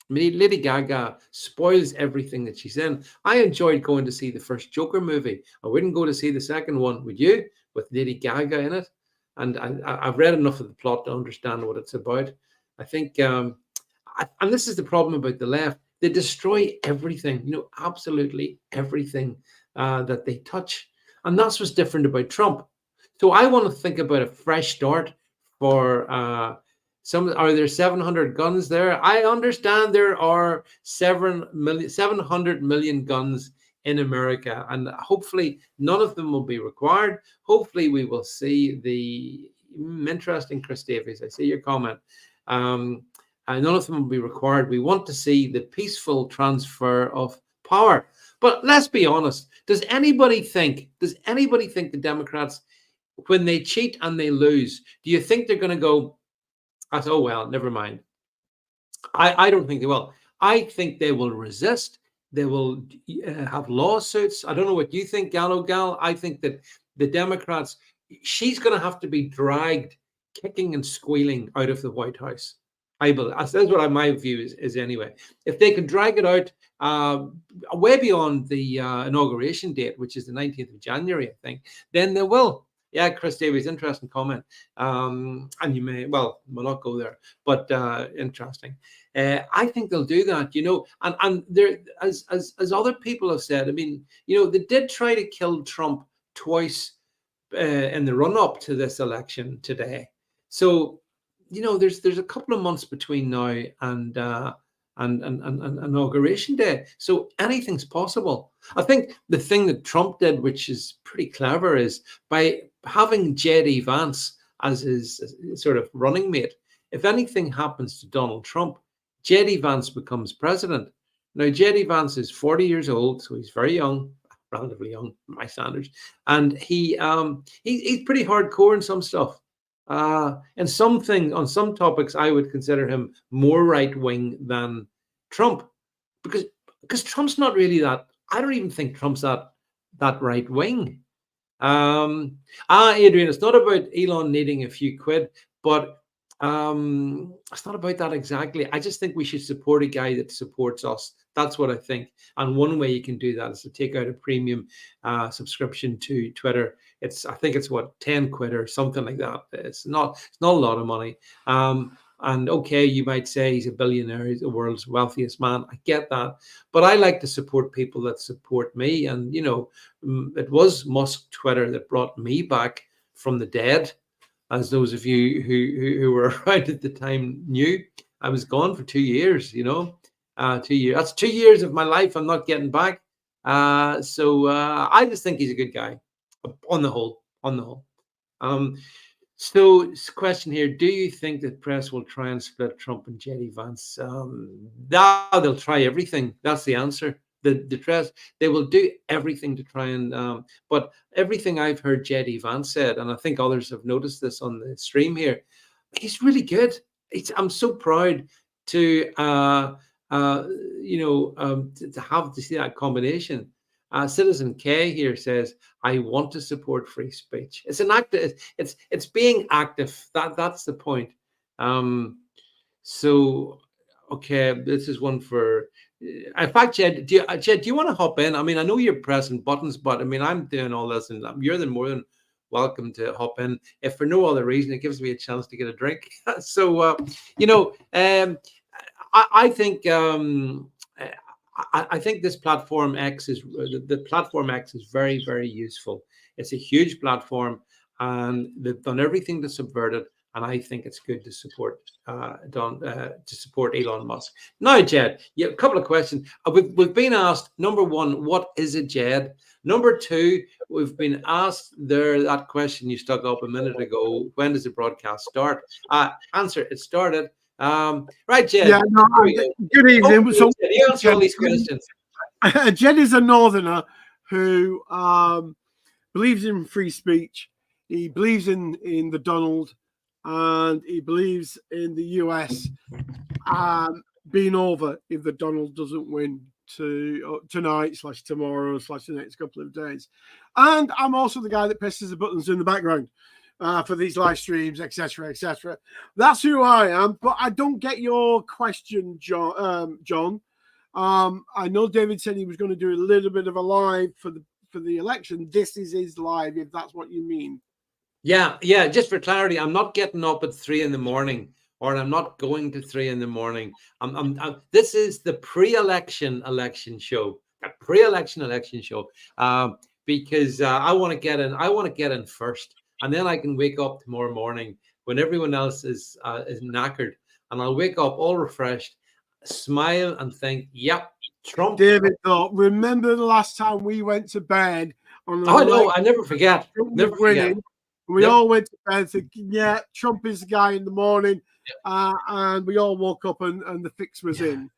Lady Gaga spoils everything that she's in. I enjoyed going to see the first Joker movie. I wouldn't go to see the second one, would you? With Lady Gaga in it. And I've read enough of the plot to understand what it's about. I think, and this is the problem about the left. They destroy everything, absolutely everything that they touch. And that's what's different about Trump. So I want to think about a fresh start for are there 700 guns there? I understand there are 700 million guns in America, and hopefully none of them will be required. Hopefully we will see the interesting, Chris Davies. I see your comment. And none of them will be required. We want to see the peaceful transfer of power. But let's be honest. Does anybody think the Democrats, when they cheat and they lose, do you think they're going to go, oh, well, never mind? I don't think they will. I think they will resist. They will have lawsuits. I don't know what you think, Gallo Gal. I think that the Democrats, she's going to have to be dragged. kicking and squealing out of the White House. I believe that's what my view is anyway. If they can drag it out way beyond the inauguration date, which is the 19th of January, I think, then they will. Yeah, Chris Davies, interesting comment. And you we'll not go there, but interesting. I think they'll do that, and there, as other people have said, I mean, they did try to kill Trump twice in the run up to this election today. So, there's a couple of months between now and inauguration day. So anything's possible. I think the thing that Trump did, which is pretty clever, is by having J.D. Vance as his sort of running mate. If anything happens to Donald Trump, J.D. Vance becomes president. Now, J.D. Vance is 40 years old, so he's very young, relatively young, by my standards, and he's pretty hardcore in some stuff. And on some topics, I would consider him more right wing than Trump, because Trump's not really that. I don't even think Trump's that right wing. Adrian, it's not about Elon needing a few quid, but it's not about that exactly. I just think we should support a guy that supports us. That's what I think. And one way you can do that is to take out a premium subscription to Twitter. I think it's what, 10 quid or something like that. It's not a lot of money. And okay, you might say he's a billionaire, he's the world's wealthiest man. I get that. But I like to support people that support me. And, it was Musk Twitter that brought me back from the dead. As those of you who were around at the time knew, I was gone for 2 years, 2 years. That's 2 years of my life I'm not getting back. So I just think he's a good guy on the whole. So question here, do you think that press will try and split Trump and J.D. Vance? They'll try everything. That's the answer. The press, they will do everything to try and, but everything I've heard J.D. Vance said, and I think others have noticed this on the stream here, he's really good. I'm so proud to, to see that combination. Citizen K here says, I want to support free speech. It's an active, it's being active. That's the point. So, okay, this is one for, in fact, Jed, do you want to hop in? I mean, I know you're pressing buttons, but I mean, I'm doing all this and you're more than welcome to hop in. If for no other reason, it gives me a chance to get a drink. So, I think, I think this platform X is the platform X is very, very useful. It's a huge platform, and they've done everything to subvert it. And I think it's good to support support Elon Musk. Now, Jed, a couple of questions. We've been asked, number one, what is a Jed? Number two, we've been asked that question you stuck up a minute ago. When does the broadcast start? Answer: it started. Right, Jed. Yeah, no, good evening. So you answer all these questions. Jed is a northerner who believes in free speech. He believes in the Donald, and he believes in the US being over if the Donald doesn't win tonight / tomorrow / the next couple of days. And I'm also the guy that presses the buttons in the background for these live streams, etc., etc. That's who I am. But I don't get your question, John. I know David said he was going to do a little bit of a live for the election. This is his live, if that's what you mean. Yeah. Just for clarity, I'm not getting up at 3 a.m, or I'm not going to 3 a.m. This is the pre-election election show, because I want to get in. I want to get in first. And then I can wake up tomorrow morning when everyone else is knackered, and I'll wake up all refreshed, smile, and think, "Yep, Trump." David, though, remember the last time we went to bed? I know. I never forget. Never forget. We all went to bed thinking, "Yeah, Trump is the guy in the morning," and we all woke up and the fix was in.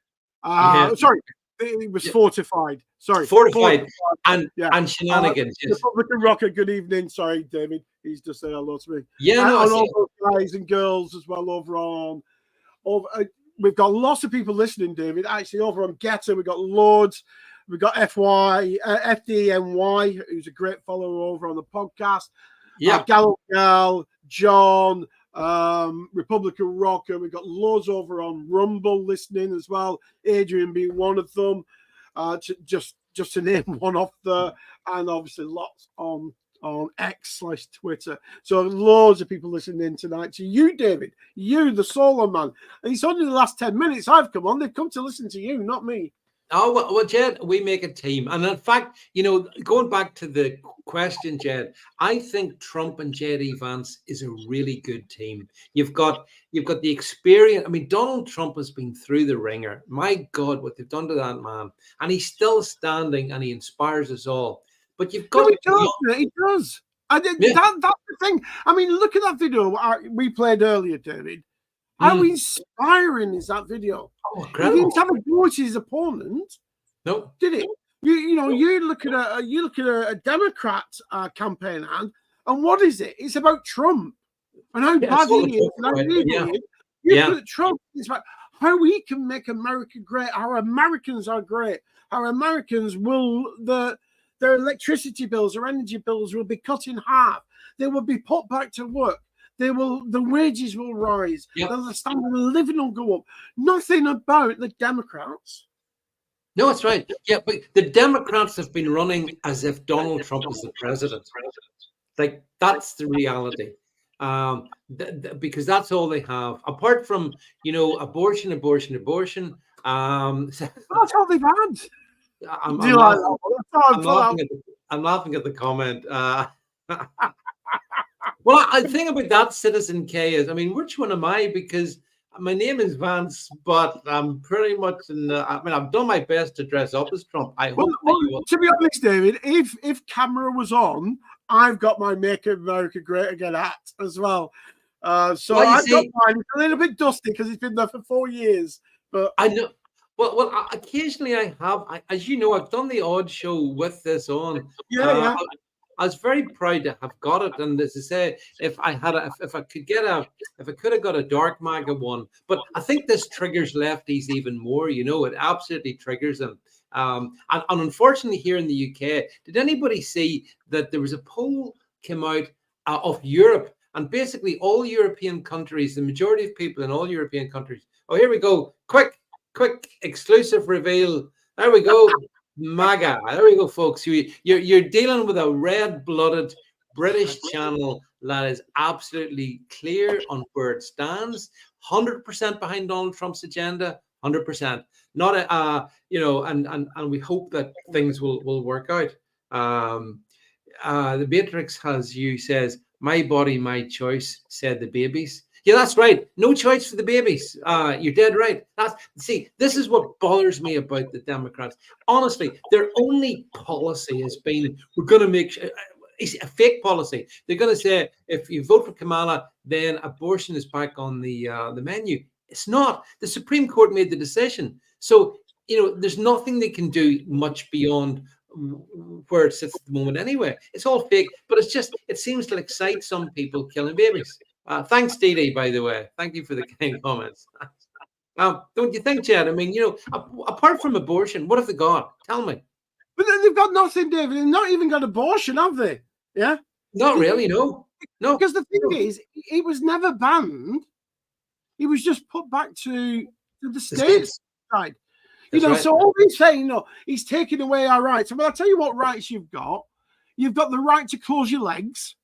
Sorry, it was fortified. Sorry, fortified. And shenanigans. Yes. Republican Rocker, good evening. Sorry, David. He's just said hello to me. Yeah, and all those guys and girls as well over on. We've got lots of people listening, David. Actually, over on Getter, we've got loads. We've got FDNY, who's a great follower over on the podcast. Yeah, Gallo Gal, John, Republican Rocker. We've got loads over on Rumble listening as well. Adrian being one of them. Just to name one off there, and obviously lots on X/Twitter. So loads of people listening tonight. To you, David, you, the solo man. And it's only the last 10 minutes I've come on. They've come to listen to you, not me. Oh, well, Jed, we make a team. And in fact, going back to the question, Jed, I think Trump and J.D. Vance is a really good team. You've got the experience. I mean, Donald Trump has been through the ringer. My God, what they've done to that man. And he's still standing and he inspires us all. But you've got He does. That's the thing. I mean, look at that video we played earlier, David. How inspiring is that video? Oh, he didn't have a go at his opponent. No, did it? You look at a Democrat campaign ad, and what is it? It's about Trump and how bad he is and how evil he is. You look at Trump. It's about how we can make America great. How Americans are great. How Americans will their electricity bills or energy bills will be cut in half. They will be put back to work. The wages will rise. The standard of living will go up. Nothing about the Democrats. No, that's right. Yeah, but the Democrats have been running as if Donald Trump was the president. Like, that's the reality. Because that's all they have. Apart from, abortion. That's all they've had. I'm laughing at the comment. Well, I think about that, Citizen K, is, I mean, which one am I? Because my name is Vance, but I'm pretty much I've done my best to dress up as Trump. I hope. To be honest, David, if camera was on, I've got my Make America Great Again hat as well. So I've got mine. It's a little bit dusty because it's been there for 4 years. But I know. Well, occasionally I have. As you know, I've done the odd show with this on. Yeah. I was very proud to have got it, and as I say, if I could have got a dark MAGA one, but I think this triggers lefties even more. It absolutely triggers them. And unfortunately, here in the UK, did anybody see that there was a poll came out of Europe, and basically all European countries, the majority of people in all European countries. Oh, here we go! Quick exclusive reveal. There we go. MAGA. There we go, folks. You're dealing with a red-blooded British channel that is absolutely clear on where it stands. 100% behind Donald Trump's agenda. 100%. Not and we hope that things will work out. The Matrix has you says, "My body, my choice," said the babies. Yeah, that's right. No choice for the babies. You're dead right. This is what bothers me about the Democrats. Honestly, their only policy has been, we're going to make it's a fake policy. They're going to say, if you vote for Kamala, then abortion is back on the menu. It's not. The Supreme Court made the decision. So, there's nothing they can do much beyond where it sits at the moment anyway. It's all fake, but it seems to excite some people killing babies. Thanks, Dee, by the way. Thank you for the kind comments. Don't you think, Chad? I mean, apart from abortion, what have they got? Tell me. But they've got nothing, David. They've not even got abortion, have they? Yeah? Not really, no. Because the thing is, it was never banned. It was just put back to the states side. Right. So all he's saying, he's taking away our rights. Well, I'll tell you what rights you've got. You've got the right to close your legs.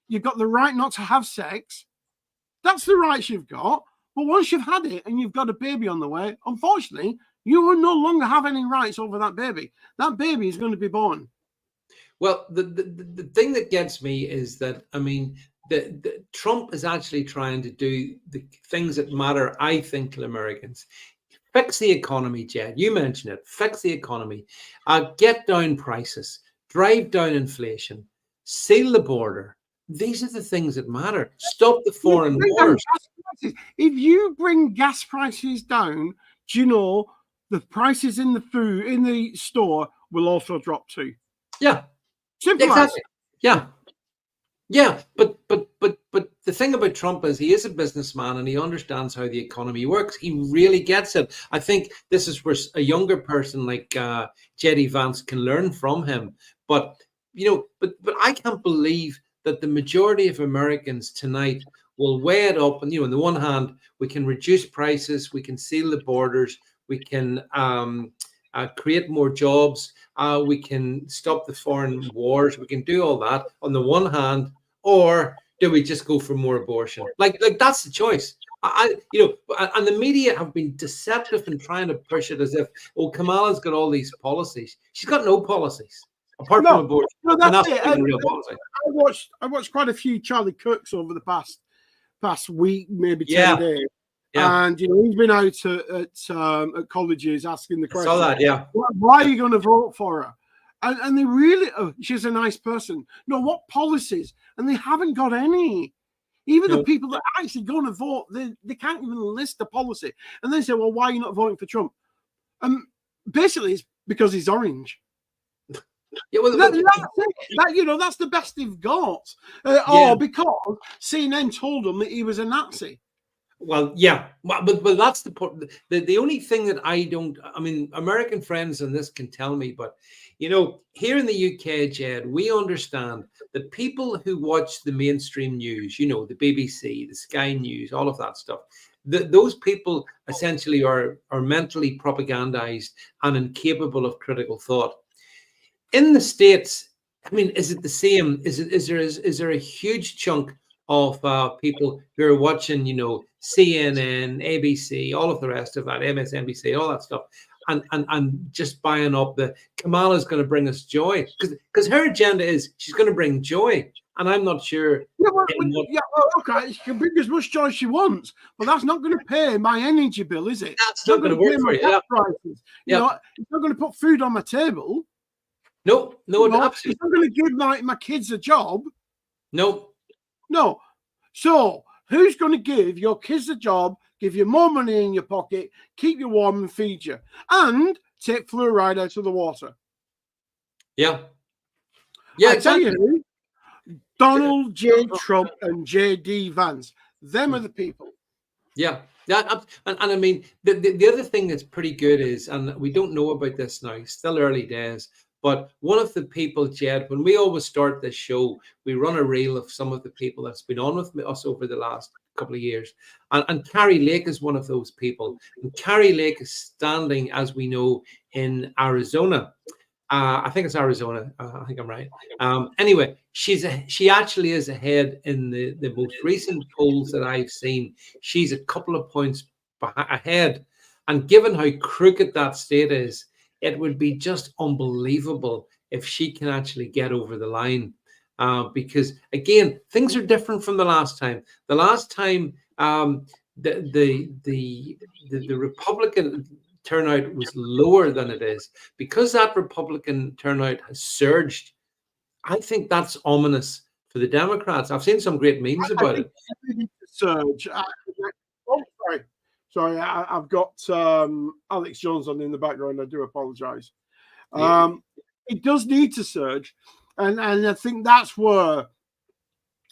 You've got the right not to have sex. That's the rights you've got. But once you've had it and you've got a baby on the way, unfortunately, you will no longer have any rights over that baby. That baby is going to be born. Well, the thing that gets me is that, I mean, the Trump is actually trying to do the things that matter, I think, to Americans. Fix the economy, Jed. You mentioned it. Fix the economy. Get down prices. Drive down inflation. Seal the border. These are the things that matter. Stop the foreign wars. If you bring gas prices down, do you know the prices in the food in the store will also drop too? Yeah, simple. Exactly. Yeah. But the thing about Trump is he is a businessman and he understands how the economy works. He really gets it. I think this is where a younger person like J.D. Vance can learn from him. But I can't believe that the majority of Americans tonight we'll weigh it up. And, on the one hand, we can reduce prices, we can seal the borders, we can create more jobs, we can stop the foreign wars, we can do all that on the one hand, or do we just go for more abortion? Like that's the choice. And the media have been deceptive in trying to push it as if, Kamala's got all these policies. She's got no policies apart from abortion. No, And that's it. the real policy. I watched quite a few Charlie Cooks over the past week, maybe 10 Yeah. days. Yeah. And he's been out at colleges asking the question. I saw that, yeah. Why are you going to vote for her? And they really, she's a nice person. No, what policies? And they haven't got any. Even the people that are actually going to vote, they can't even list the policy. And they say, well, why are you not voting for Trump? Basically, it's because he's orange. Yeah, well, that's the best they've got. Or because CNN told them that he was a Nazi. Well, yeah, but that's the point. The only thing that American friends on this can tell me, but here in the UK, Jed, we understand that people who watch the mainstream news, the BBC, the Sky News, all of that stuff, those people essentially are mentally propagandized and incapable of critical thought. In the States, is it the same? Is there a huge chunk of people who are watching, CNN, ABC, all of the rest of that, MSNBC, all that stuff, and just buying up the Kamala's going to bring us joy, because her agenda is she's going to bring joy, and I'm not sure. Okay, she can bring as much joy as she wants, but that's not going to pay my energy bill, is it? That's not going to work for you. Prices. It's not going to put food on my table. No, absolutely. It's not going to give my kids a job. No. So who's going to give your kids a job, give you more money in your pocket, keep you warm and feed you, and take fluoride out of the water? Yeah. I tell you, Donald J. Trump and J.D. Vance, them are the people. Yeah. And I mean, the other thing that's pretty good is, and we don't know about this now, still early days, but one of the people, Jed, when we always start this show, we run a reel of some of the people that's been on with us over the last couple of years. And Carrie Lake is one of those people. And Carrie Lake is standing, as we know, in Arizona. I think it's Arizona. I think I'm right. Anyway, she actually is ahead in the most recent polls that I've seen. She's a couple of points ahead. And given how crooked that state is, it would be just unbelievable if she can actually get over the line. Because again, things are different from the last time. The last time, the Republican turnout was lower than it is. Because that Republican turnout has surged, I think that's ominous for the Democrats. I've seen some great memes about it. Surge. Sorry, I've got Alex Jones on in the background. I do apologize. It does need to surge. And I think that's where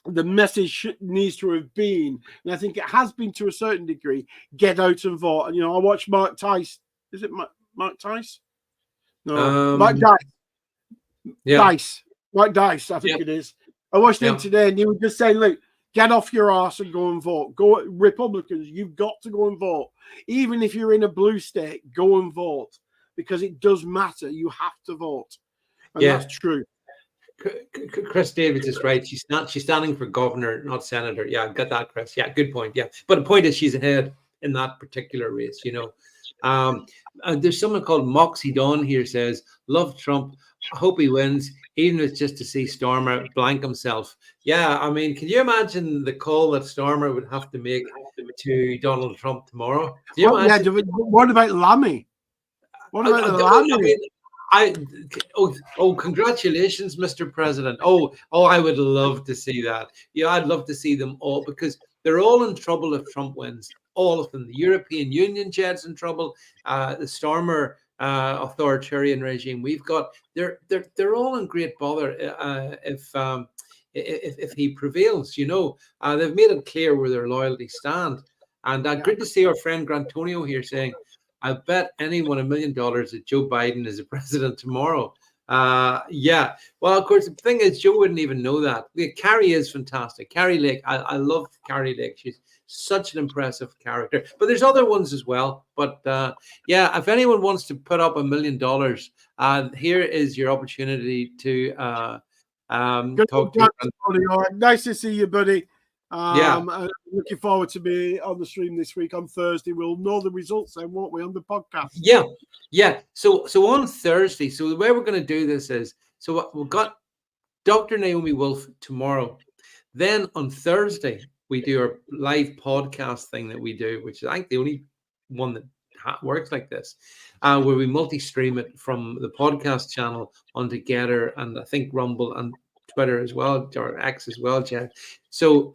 the message needs to have been. And I think it has been to a certain degree. Get out and vote. And, I watched Mark Tice. Is it Mark Tice? No, Mike Dice. Dice. Mike Dice, I think it is. I watched him today, and he was just saying, look, get off your ass and go and vote. Go, Republicans, you've got to go and vote. Even if you're in a blue state, go and vote. Because it does matter. You have to vote. And that's true. Chris Davids is right. She's standing for governor, not senator. Yeah, got that, Chris. Yeah, good point. Yeah. But the point is she's ahead in that particular race, There's someone called Moxie Dawn here says, love Trump. Hope he wins, even if it's just to see Stormer blank himself. Yeah, I mean, can you imagine the call that Stormer would have to make to Donald Trump tomorrow? What about Lammy? What about Lammy? Congratulations, Mr. President. I would love to see that. I'd love to see them all, because they're all in trouble if Trump wins. All of them. The European Union, Jed's in trouble. The Stormer authoritarian regime we've got, they're all in great bother if he prevails. They've made it clear where their loyalty stand. And great to see our friend Grantonio here saying, I bet anyone $1 million that Joe Biden is the president tomorrow. Yeah. Well, of course, the thing is, Joe wouldn't even know that. Yeah, Carrie is fantastic. Carrie Lake, I love Carrie Lake. She's such an impressive character. But there's other ones as well. But yeah, if anyone wants to put up $1 million, here is your opportunity to Good talk to. luck, buddy. All right. Nice to see you, buddy. Yeah. I'm looking forward to be on the stream this week on Thursday. We'll know the results then, won't we, on the podcast? Yeah. So on Thursday, so the way we're going to do this is, so we've got Dr. Naomi Wolf tomorrow. Then on Thursday, we do our live podcast thing that we do, which is I think the only one that works like this, where we multi-stream it from the podcast channel onto Getter and I think Rumble and Twitter as well, or X as well, Jed. So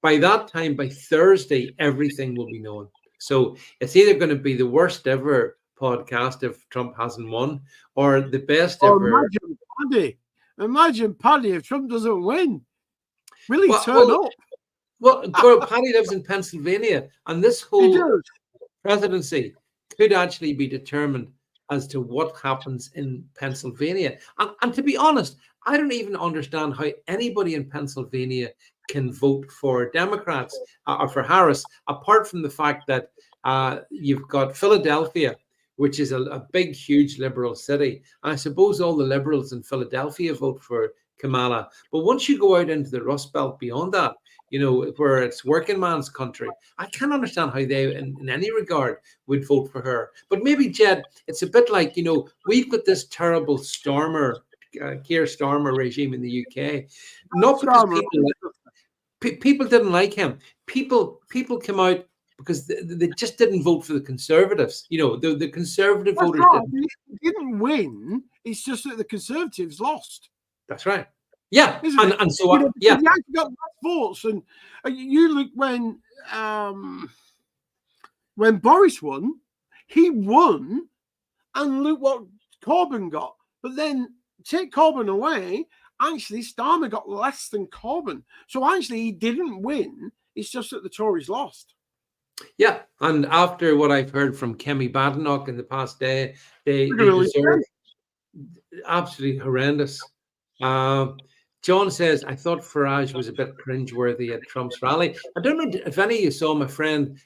by that time, by Thursday, everything will be known. So it's either going to be the worst ever podcast if Trump hasn't won, or the best ever. Imagine Paddy if Trump doesn't win. Will he turn up? Well, Paddy lives in Pennsylvania, and this whole presidency could actually be determined as to what happens in Pennsylvania. And to be honest, I don't even understand how anybody in Pennsylvania can vote for Democrats or for Harris, apart from the fact that you've got Philadelphia, which is a big, huge liberal city. And I suppose all the liberals in Philadelphia vote for Kamala. But once you go out into the Rust Belt beyond that, you know, where it's working man's country, I can't understand how they, in any regard, would vote for her. But maybe, Jed, it's a bit like, you know, we've got this terrible Keir Starmer regime in the UK. Not because people didn't like him. People came out because they just didn't vote for the Conservatives. You know, the Conservative voters didn't win. It's just that the Conservatives lost. That's right. Yeah, and so you actually got less votes, and you look when Boris won, he won, and look what Corbyn got. But then take Corbyn away, actually Starmer got less than Corbyn. So actually he didn't win. It's just that the Tories lost. Yeah, and after what I've heard from Kemi Badenoch in the past day, they deserve absolutely horrendous. John says, I thought Farage was a bit cringeworthy at Trump's rally. I don't know if any of you saw my friend,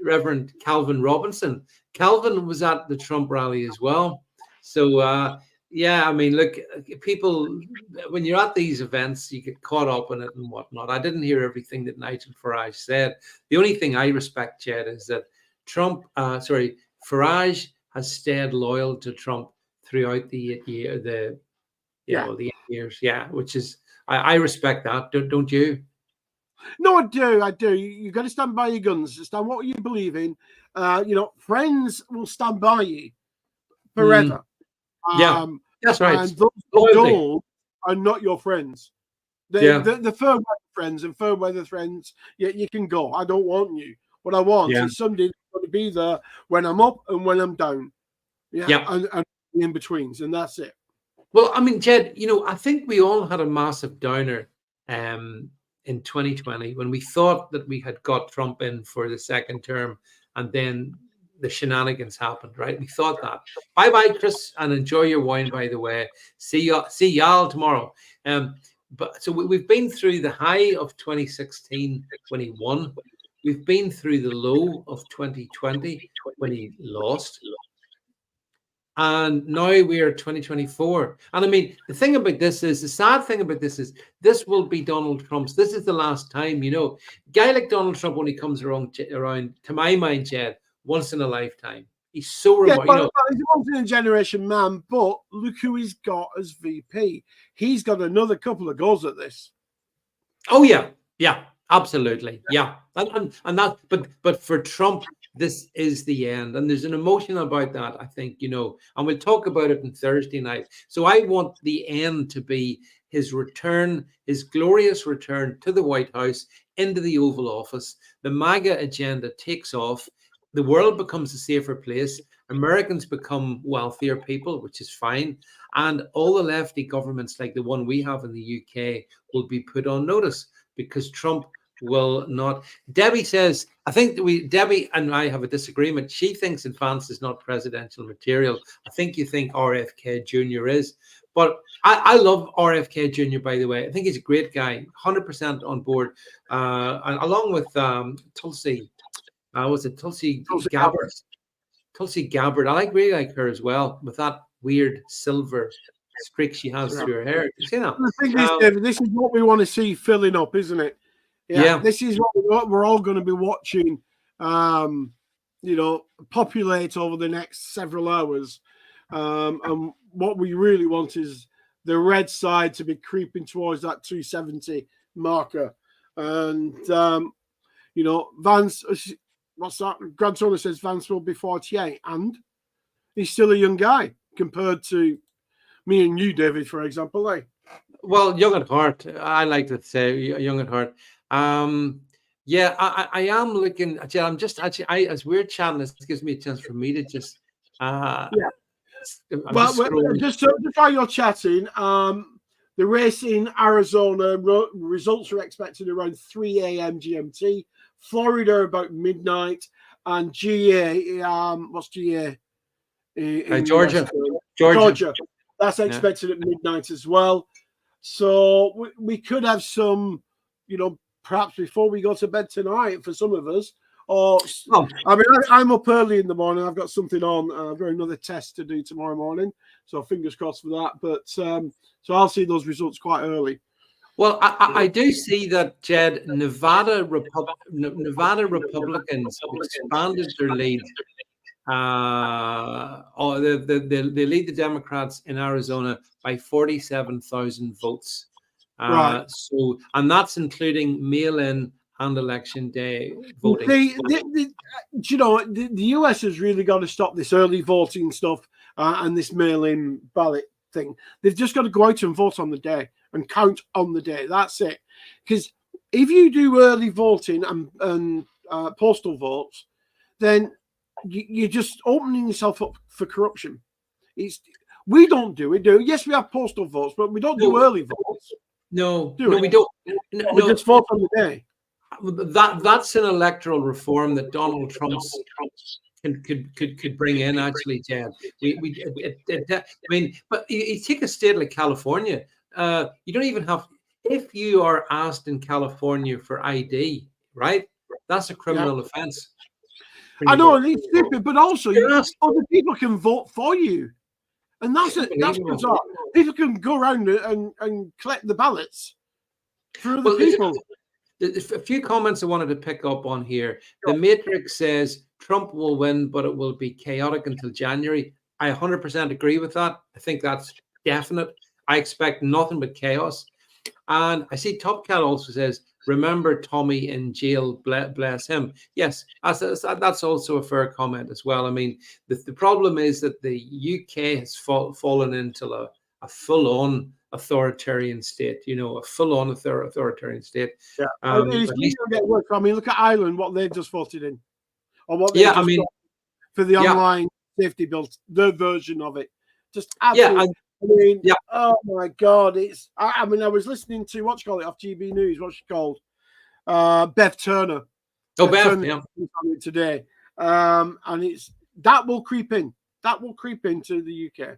Reverend Calvin Robinson. Calvin was at the Trump rally as well. So, yeah, I mean, look, people, when you're at these events, you get caught up in it and whatnot. I didn't hear everything that Nigel Farage said. The only thing I respect, Jed, is that Farage has stayed loyal to Trump throughout the 8 years, which is I respect that. Don't you? No, I do. You got to stand by your guns. Stand what you believe in. You know, friends will stand by you forever. Yeah, that's right. And those who don't are not your friends. The fair weather friends and fair weather friends. Yeah, you can go. I don't want you. What I want is somebody that's going to be there when I'm up and when I'm down. And in betweens, and that's it. Well, I mean, Jed, you know, I think we all had a massive downer in 2020 when we thought that we had got Trump in for the second term, and then the shenanigans happened, right? We thought that. Bye-bye, Chris, and enjoy your wine, by the way. See y'all tomorrow. But so we've been through the high of 2016 when he won. We've been through the low of 2020 when he lost. And now we are 2024. And I mean, the sad thing about this is this will be Donald Trump's. This is the last time, you know. A guy like Donald Trump only comes around, to my mind, Jed, once in a lifetime. He's so remote. He's a once in a generation man, but look who he's got as VP. He's got another couple of goals at this. Oh, yeah. Yeah, absolutely. Yeah. And that, but for Trump, this is the end. And there's an emotion about that, I think, you know, and we'll talk about it on Thursday night. So I want the end to be his return, his glorious return to the White House, into the Oval Office. The MAGA agenda takes off. The world becomes a safer place. Americans become wealthier people, which is fine. And all the lefty governments like the one we have in the UK will be put on notice because Trump will not. Debbie says, I think Debbie and I have a disagreement. She thinks that Vance is not presidential material. I think you think RFK Jr. is. But I love RFK Jr., by the way. I think he's a great guy, 100% on board. And along with Tulsi, was it Tulsi Gabbard? Tulsi Gabbard. Really like her as well, with that weird silver streak she has through her hair. You know, the thing is, David, this is what we want to see filling up, isn't it? Yeah. This is what we're all going to be watching, populate over the next several hours. And what we really want is the red side to be creeping towards that 270 marker. And, Vance, what's that? Grant Turner says Vance will be 48. And he's still a young guy compared to me and you, David, for example, eh? Well, young at heart. I like to say young at heart. Yeah, I am looking. I'm just actually. As we're chatting, this gives me a chance for me to just. Just while you're chatting, the race in Arizona results are expected around 3 a.m. GMT. Florida about midnight, and GA. What's GA? Georgia. That's expected at midnight as well. So we could have some, perhaps before we go to bed tonight for some of us. Or I mean, I'm up early in the morning. I've got something on. I've got another test to do tomorrow morning. So fingers crossed for that. But so I'll see those results quite early. Well, I do see that, Jed, Nevada Republicans expanded their lead. They lead the Democrats in Arizona by 47,000 votes. Right. So, and that's including mail-in and election day voting. The US has really got to stop this early voting stuff and this mail-in ballot thing. They've just got to go out and vote on the day and count on the day. That's it. Because if you do early voting and postal votes, then you're just opening yourself up for corruption. We don't do it. Yes, we have postal votes, but we don't do early votes. No, we don't. We just vote on the day. That's an electoral reform that Donald Trump could bring in. Actually, Jed, but you take a state like California. You don't even have. If you are asked in California for ID, right? That's a criminal offense. I know it's stupid, but also other people can vote for you, and that's bizarre. People can go around and collect the ballots for other people. There's a few comments I wanted to pick up on here. The Matrix says Trump will win, but it will be chaotic until January. I 100% agree with that. I think that's definite. I expect nothing but chaos. And I see Top Cat also says, remember Tommy in jail, bless him. Yes, that's also a fair comment as well. I mean, the problem is that the UK has fallen into a full-on authoritarian state, a full-on authoritarian state. Yeah. I mean, look at Ireland, what they've just voted in. Or what they've for the online safety bill, their version of it. Just absolutely. Oh my God. I was listening to off GB News, what's she called? Beth Turner. Beth today. And that will creep in. That will creep into the UK.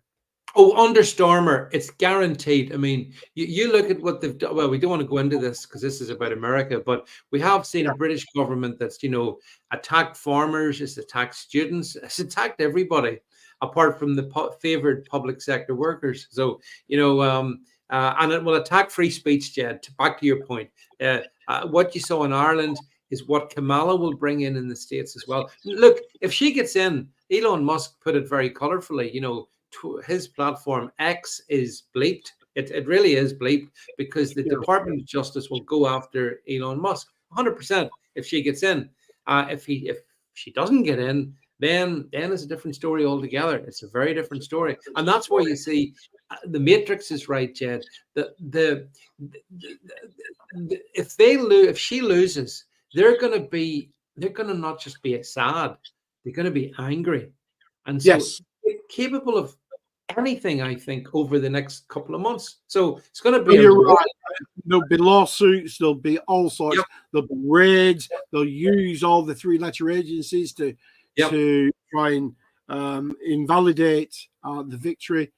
Oh, under Stormer, it's guaranteed. I mean, you look at what they've done. Well, we don't want to go into this because this is about America, but we have seen a British government that's, attacked farmers, it's attacked students, it's attacked everybody apart from the favored public sector workers. So, and it will attack free speech, Jed. Back to your point. What you saw in Ireland is what Kamala will bring in the States as well. Look, if she gets in, Elon Musk put it very colorfully, his platform X is bleeped. It really is bleeped because the Department of Justice will go after Elon Musk 100% if she gets in. If she doesn't get in, then it's a different story altogether. It's a very different story, and that's why you see the Matrix is right, Jed. If she loses, they're going to not just be sad, they're going to be angry, and so capable of anything, I think, over the next couple of months. So it's going to Well, be a you're roll. right. There'll be lawsuits. There'll be all sorts. Yep. There'll be raids. They'll use all the three-letter agencies to try and invalidate the victory.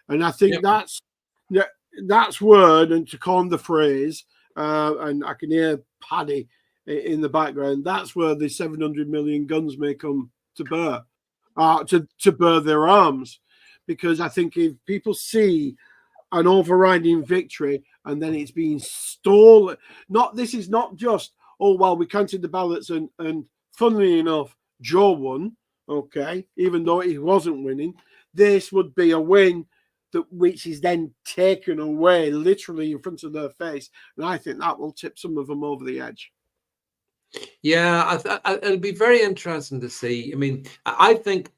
And I think that's word, and to coin the phrase, and I can hear Paddy in the background. That's where the 700 million guns may come to bear, to bear their arms, because I think if people see an overriding victory and then it's being stolen, this is not just, oh well, we counted the ballots and funnily enough, Joe won, okay, even though he wasn't winning. This would be a win which is then taken away literally in front of their face, and I think that will tip some of them over the edge. Yeah, it'll be very interesting to see. I mean, I think,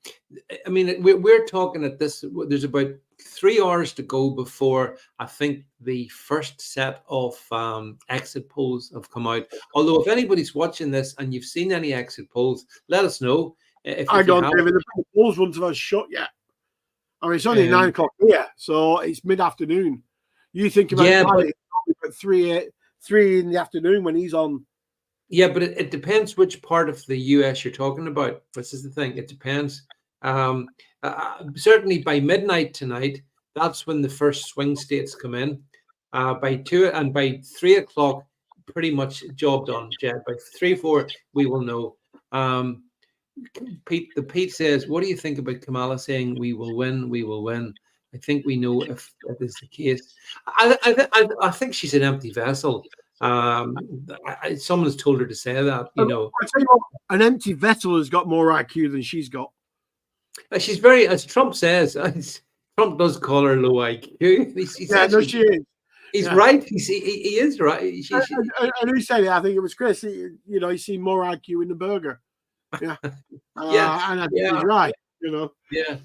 I mean, we're talking at this. There's about 3 hours to go before I think the first set of exit polls have come out. Although, if anybody's watching this and you've seen any exit polls, let us know. I don't, David. The polls wouldn't have shut yet. I mean, it's only 9 o'clock here, so it's mid-afternoon. You think about Paddy, but 3 in the afternoon when he's on. Yeah, but it depends which part of the US you're talking about. This is the thing. It depends. Certainly by midnight tonight, that's when the first swing states come in. By 2 and by 3 o'clock, pretty much job done, Jed. By 3, 4, we will know. Pete says, what do you think about Kamala saying we will win? We will win. I think we know if that is the case. I think she's an empty vessel. Someone has told her to say that, you know. I tell you what, an empty vessel has got more IQ than she's got. She's very, as Trump says, Trump does call her low IQ. She is. He's right. He is right. And who said it? I think it was Chris. You know, he's seen more IQ in the burger. Yeah. And I think he's right. You know. Yeah.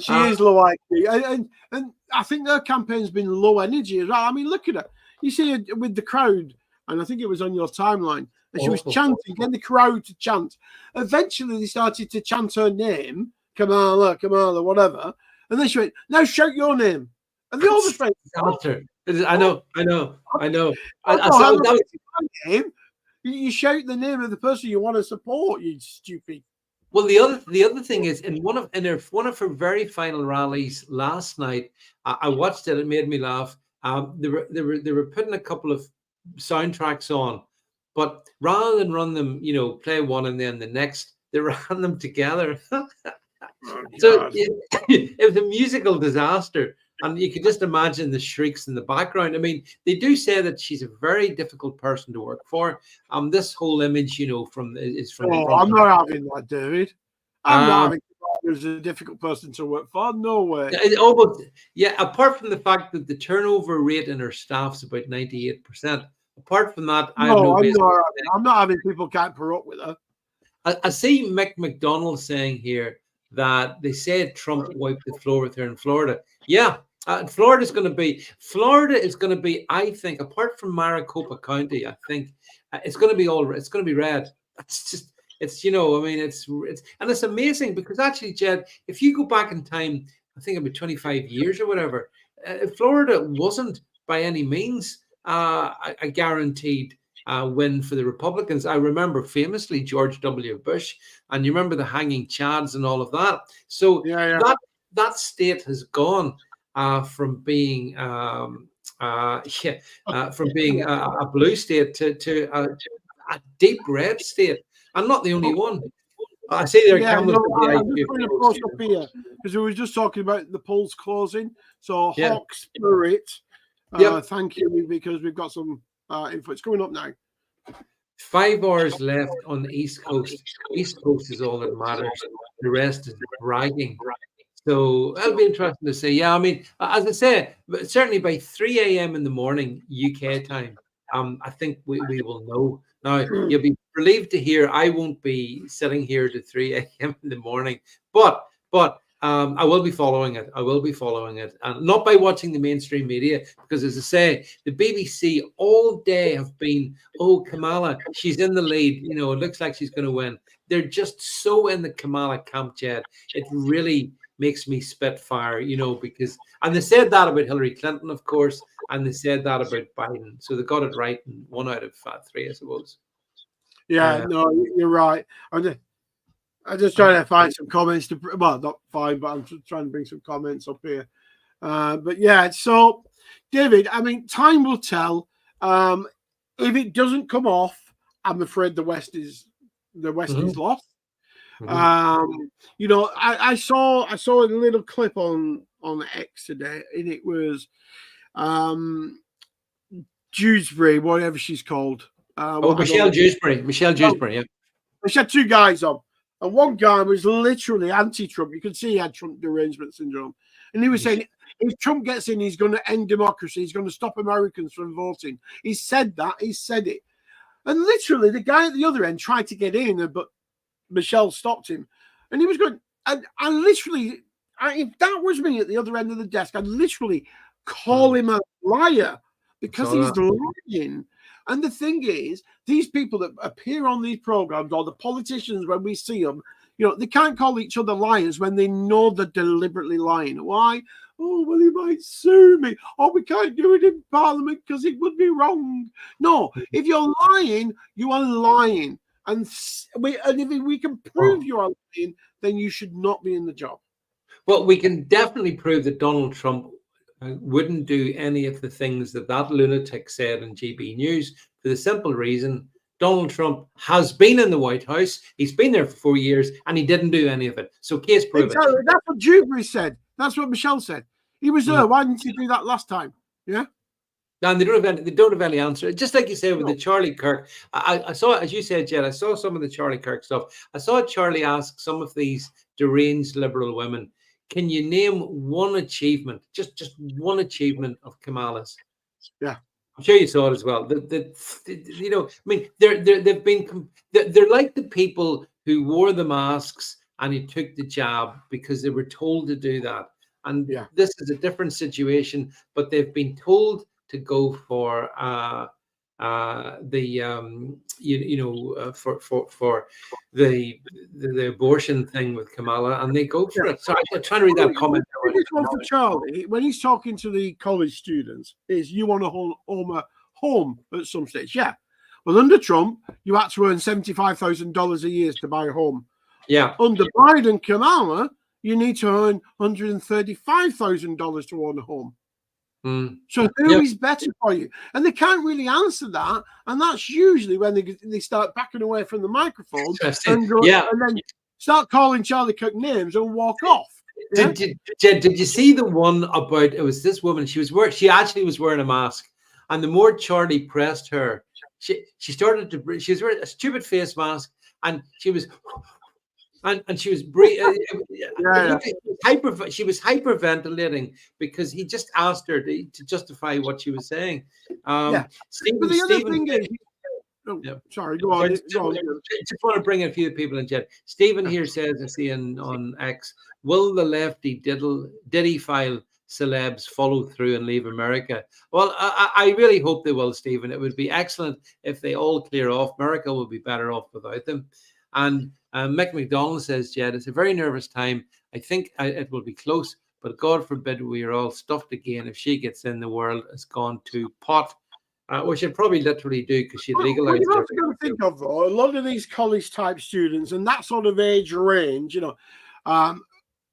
She is low IQ, and I think their campaign's been low energy as well. I mean, look at it. You see it with the crowd, and I think it was on your timeline, and she was chanting, getting the crowd to chant. Eventually, they started to chant her name, Kamala, Kamala, whatever, and then she went, "Now shout your name," and they all just went, I know. You shout the name of the person you want to support, you stupid. Well, the other thing is, in one of her very final rallies last night, I watched it. It made me laugh. They were putting a couple of soundtracks on, but rather than run them, you know, play one and then the next, they ran them together. So it was a musical disaster, and you could just imagine the shrieks in the background. I mean, they do say that she's a very difficult person to work for. This whole image, you know, is from. I'm not having that, David. I'm not having her as a difficult person to work for. No way. Apart from the fact that the turnover rate in her staff's about 98%. Apart from that, I'm not having people can't put up with her. I see Mick McDonald saying here that they said Trump wiped the floor with her in Florida. Yeah, Florida is going to be, I think, apart from Maricopa County, I think it's going to be red. It's you know, I mean, it's and it's amazing because actually, Jed, if you go back in time, I think about 25 years or whatever, Florida wasn't by any means a guaranteed win for the Republicans. I remember famously George W. Bush, and you remember the hanging chads and all of that. So that state has gone from being a blue state to a deep red state, and not the only one. I see there cameras. Because we were just talking about the polls closing. So Hawk Spirit, thank you, because we've got some info. It's coming up now. 5 hours left on the East Coast. East Coast is all that matters. The rest is bragging. So that'll be interesting to see. Yeah, I mean, as I say, certainly by 3 a.m. in the morning UK time, I think we will know. Now, you'll be relieved to hear I won't be sitting here to 3 a.m. in the morning, but I will be following it. I will be following it, and not by watching the mainstream media, because, as I say, the BBC all day have been, oh, Kamala, she's in the lead. You know, it looks like she's going to win. They're just so in the Kamala camp, Jed. It really makes me spit fire, you know, because, and they said that about Hillary Clinton, of course, and they said that about Biden. So they got it right in 1 out of 3, I suppose. Yeah, no, you're right. I'm just trying to find some comments to, well, not find, but I'm just trying to bring some comments up here. But yeah, so David, I mean, time will tell. If it doesn't come off, I'm afraid the West is lost. You know, I saw a little clip on X today, and it was Dewsbury, whatever she's called. Michelle Dewsbury. Michelle Dewsbury, yeah. She had 2 guys on. And one guy was literally anti-Trump. You could see he had Trump derangement syndrome. And he was saying, if Trump gets in, he's going to end democracy. He's going to stop Americans from voting. He said that. He said it. And literally, the guy at the other end tried to get in, but Michelle stopped him. And he was going, and I literally, if that was me at the other end of the desk, I'd literally call him a liar because he's lying. And the thing is, these people that appear on these programs, or the politicians, when we see them, you know, they can't call each other liars when they know they're deliberately lying. Why? Oh, well, he might sue me. Oh, we can't do it in Parliament because it would be wrong. No, if you're lying, you are lying. And if we can prove you are lying, then you should not be in the job. Well, we can definitely prove that Donald Trump wouldn't do any of the things that lunatic said in GB News, for the simple reason Donald Trump has been in the White House. He's been there for 4 years, and he didn't do any of it. So case proven. Exactly. That's what Dewsbury said. That's what Michelle said. He was there. Why didn't he do that last time? Yeah. And they don't have any answer. Just like you said with the Charlie Kirk. I saw, as you said, Jed, I saw some of the Charlie Kirk stuff. I saw Charlie ask some of these deranged liberal women, can you name one achievement, just one achievement of Kamala's? Yeah, I'm sure you saw it as well. You know, I mean, they're like the people who wore the masks and who took the jab because they were told to do that. And this is a different situation, but they've been told to go for for the abortion thing with Kamala, and they go for it. So I'm trying to read that comment. The biggest one for Charlie, when he's talking to the college students, is you want to own a home at some stage. Yeah. Well, under Trump, you had to earn $75,000 a year to buy a home. Yeah. Under Biden, Kamala, you need to earn $135,000 to own a home. So who is better for you? And they can't really answer that. And that's usually when they start backing away from the microphone and then start calling Charlie Kirk names and walk off. Yeah? Did you see the one about, it was this woman, she actually was wearing a mask, and the more Charlie pressed her, she was wearing a stupid face mask, and she was she was she was hyperventilating because he just asked her to justify what she was saying. But the other thing is, sorry, go on. Just want to bring in a few people in chat. Stephen here says, I see on X, will the lefty Diddy file celebs follow through and leave America? Well, I really hope they will, Stephen. It would be excellent if they all clear off. America will be better off without them. And Mick McDonald says, Jed, it's a very nervous time. I think it will be close, but God forbid we are all stuffed again. If she gets in, the world has gone to pot. Which she'd probably literally do because she'd legalize. What you have to think of, though, a lot of these college type students and that sort of age range, you know,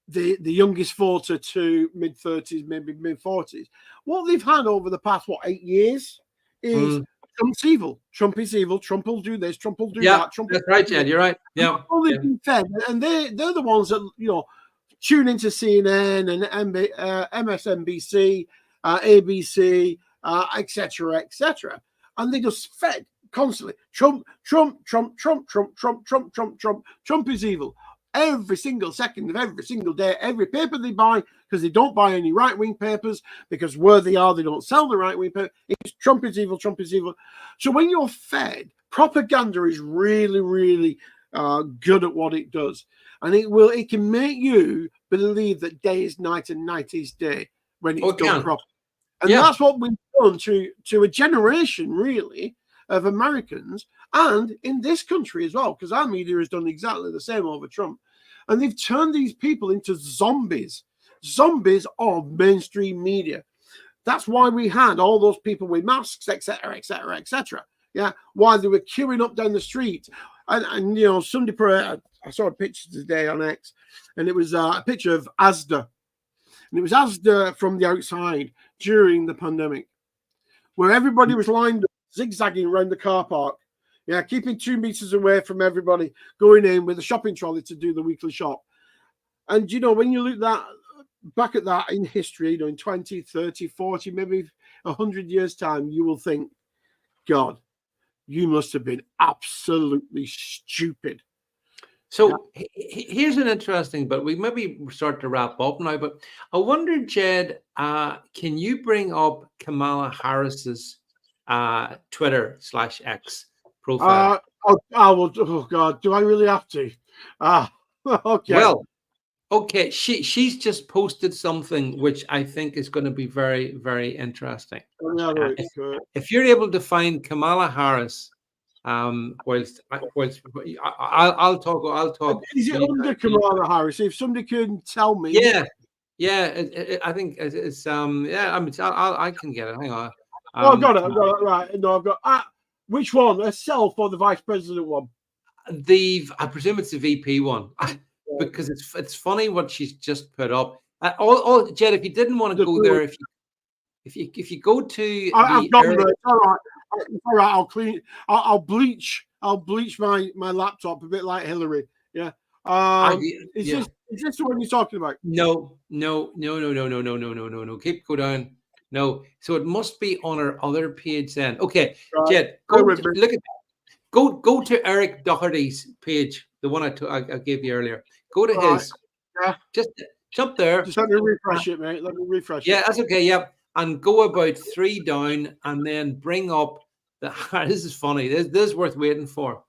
the youngest voter to mid 30s, maybe mid 40s, what they've had over the past 8 years is Trump's evil. Trump is evil. Trump will do this. Trump will do that. Trump that's right, Jed. You're right. Yeah. They've been fed, and they're the ones that, you know, tune into CNN and MSNBC, ABC, etc., etc., and they just fed constantly. Trump is evil. Every single second of every single day, every paper they buy, because they don't buy any right-wing papers, because where they are, they don't sell the right-wing paper. It's Trump is evil, Trump is evil. So when you're fed, propaganda is really, really good at what it does, and it can make you believe that day is night and night is day when it's done properly. And that's what we've done to a generation, really, of Americans, and in this country as well, because our media has done exactly the same over Trump. And they've turned these people into zombies of mainstream media. That's why we had all those people with masks, etc., etc., etc. Yeah, why they were queuing up down the street. And you know, Sunday Parade, I saw a picture today on X, and it was a picture of Asda. And it was Asda from the outside during the pandemic, where everybody was lined up, zigzagging around the car park. Yeah, keeping 2 meters away from everybody, going in with a shopping trolley to do the weekly shop. And, you know, when you look back at that in history, you know, in 20, 30, 40, maybe 100 years' time, you will think, God, you must have been absolutely stupid. So here's an interesting, but we maybe start to wrap up now. But I wonder, Jed, can you bring up Kamala Harris's Twitter/X profile? I will. Oh God, do I really have to? Okay. Well, okay. She's just posted something which I think is going to be very, very interesting. If you're able to find Kamala Harris, whilst I'll talk. Is it under Kamala Harris? If somebody can tell me. Yeah. I think it's yeah. I mean, I can get it. Hang on. I've got it. Right. No, I've got. Which one? Herself or the vice president one? I presume it's the VP one, because it's funny what she's just put up. Jed, if you didn't want to go there, if you go to I've got it. All right. I'll clean. I'll bleach my laptop a bit like Hillary. Yeah. Is this the one you're talking about? No. Keep go down. No. So it must be on her other page then. Okay, right. Jed, go to Eric Doherty's page, the one I gave you earlier. Go to his. Yeah. Just jump there. Just let me refresh it, mate. Let me refresh it. Yeah, that's okay. Yeah. And go about 3 down and then bring up this is funny. This is worth waiting for.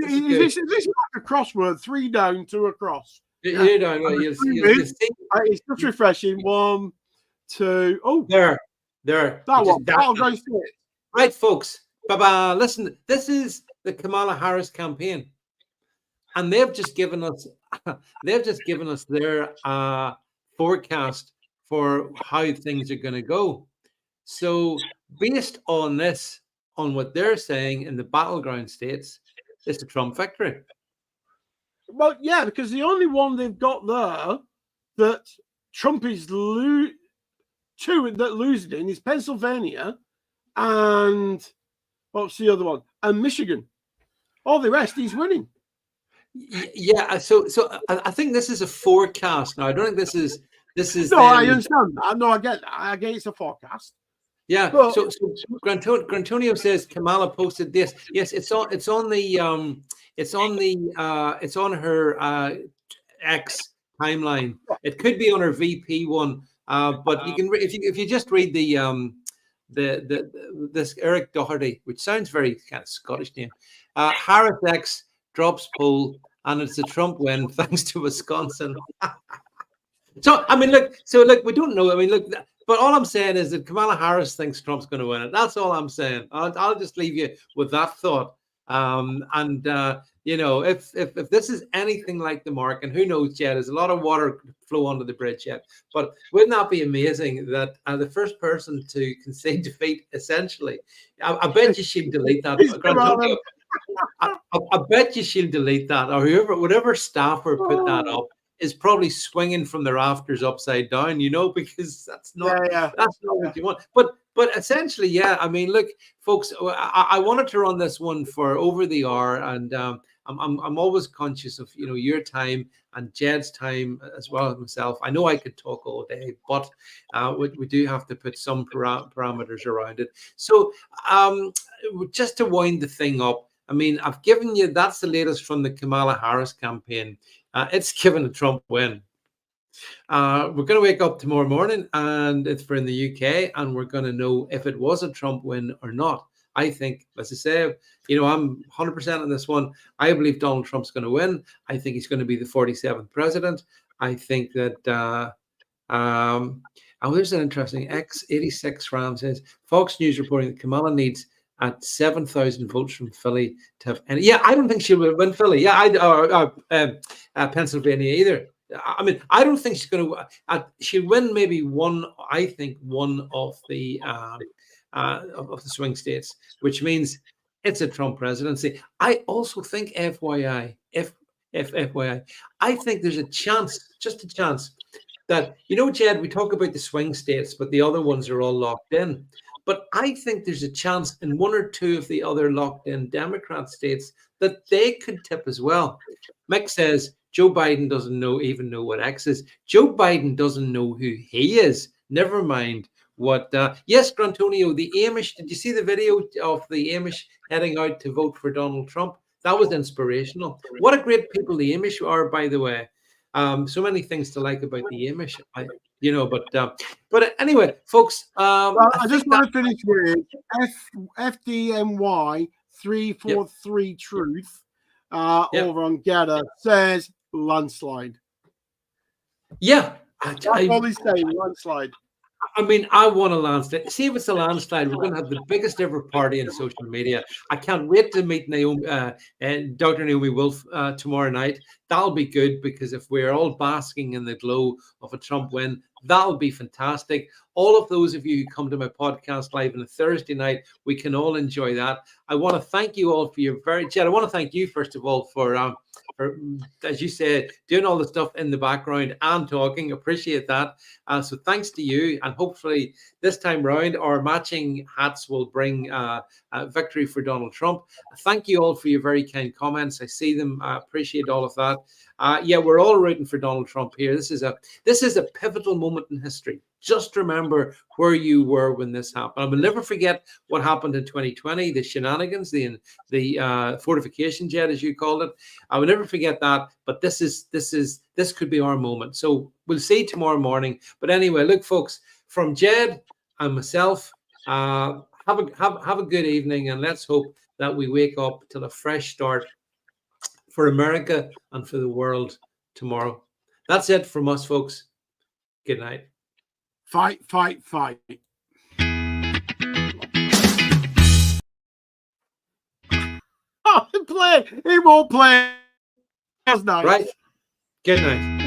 Is this like a crossword? 3 down, 2 across. You're down. Well, you'll see. It's just refreshing. 1, 2. Oh, there. That one. That'll go through it. Right, folks. Bye-bye. Listen, this is the Kamala Harris campaign, and they've just given us their forecast for how things are going to go. So, based on this, on what they're saying in the battleground states, it's a Trump victory. Well, yeah, because the only one they've got there that Trump is losing in is Pennsylvania, and what's the other one? And Michigan. All the rest, he's winning. Yeah, so I think this is a forecast now. I don't think this is. No, I understand. No, I get it's a forecast. Yeah. But, so Grantonio says Kamala posted this. Yes, it's on her X timeline. It could be on her VP one, but you can if you just read this Eric Doherty, which sounds very kind of Scottish name. Harris X drops poll, and it's a Trump win thanks to Wisconsin. So I mean, look, we don't know. I mean, look, but all I'm saying is that Kamala Harris thinks Trump's going to win it. That's all I'm saying. I'll just leave you with that thought. You know, if this is anything like the mark, and who knows, Jed, there's a lot of water flow under the bridge yet. But wouldn't that be amazing that the first person to concede defeat, essentially, I bet you she'll delete that. I bet you she'll delete that, or whatever staffer put that up is probably swinging from the rafters upside down, you know, because that's not what you want. But essentially, yeah, I mean, look, folks, I wanted to run this one for over the hour, and I'm always conscious of, you know, your time and Jed's time as well as myself. I know I could talk all day, but we do have to put some parameters around it. So just to wind the thing up, I mean, I've given you, that's the latest from the Kamala Harris campaign. It's given a Trump win. We're going to wake up tomorrow morning, and it's for in the UK, and we're going to know if it was a Trump win or not. I think, as I say, I'm 100% on this one. I believe Donald Trump's going to win. I think he's going to be the 47th president. I think that. Oh, there's an interesting X86 Ram says Fox News reporting that Kamala needs at 7,000 votes from Philly to have any. Yeah, I don't think she'll win Philly. Yeah, or Pennsylvania either. I mean, I don't think she's going to. She'll win maybe one. I think one of the swing states, which means it's a Trump presidency. I also think, FYI, FYI, I think there's a chance, just a chance, that, Jed, we talk about the swing states, but the other ones are all locked in. But I think there's a chance in one or two of the other locked in Democrat states that they could tip as well. Mick says Joe Biden doesn't even know what X is. Joe Biden doesn't know who he is. Never mind what. Yes, Grantonio, the Amish. Did you see the video of the Amish heading out to vote for Donald Trump? That was inspirational. What a great people the Amish are, by the way. So many things to like about the Amish, but anyway, folks. I just want to finish with FDNY 343 Truth over on Gather says landslide. Yeah, that's all he's saying, landslide. I mean, I want a landslide. See if it's a landslide. We're going to have the biggest ever party in social media. I can't wait to meet Dr. Naomi Wolf tomorrow night. That'll be good, because if we're all basking in the glow of a Trump win, that'll be fantastic. All of those of you who come to my podcast live on a Thursday night, we can all enjoy that. I want to thank you all for your Jed, I want to thank you, first of all, for as you said, doing all the stuff in the background and talking. Appreciate that. So thanks to you, and hopefully this time round our matching hats will bring victory for Donald Trump. Thank you all for your very kind comments. I see them. I appreciate all of that. Yeah, we're all rooting for Donald Trump here. This is a pivotal moment in history. Just remember where you were when this happened. I will never forget what happened in 2020, the shenanigans, the fortification jet, as you called it. I will never forget that. But this could be our moment. So we'll see tomorrow morning. But anyway, look, folks, from Jed and myself, have a good evening, and let's hope that we wake up to a fresh start for America and for the world tomorrow. That's it from us, folks. Good night. Fight, fight, fight. Oh, play. He won't play. That's nice. Right. Good night.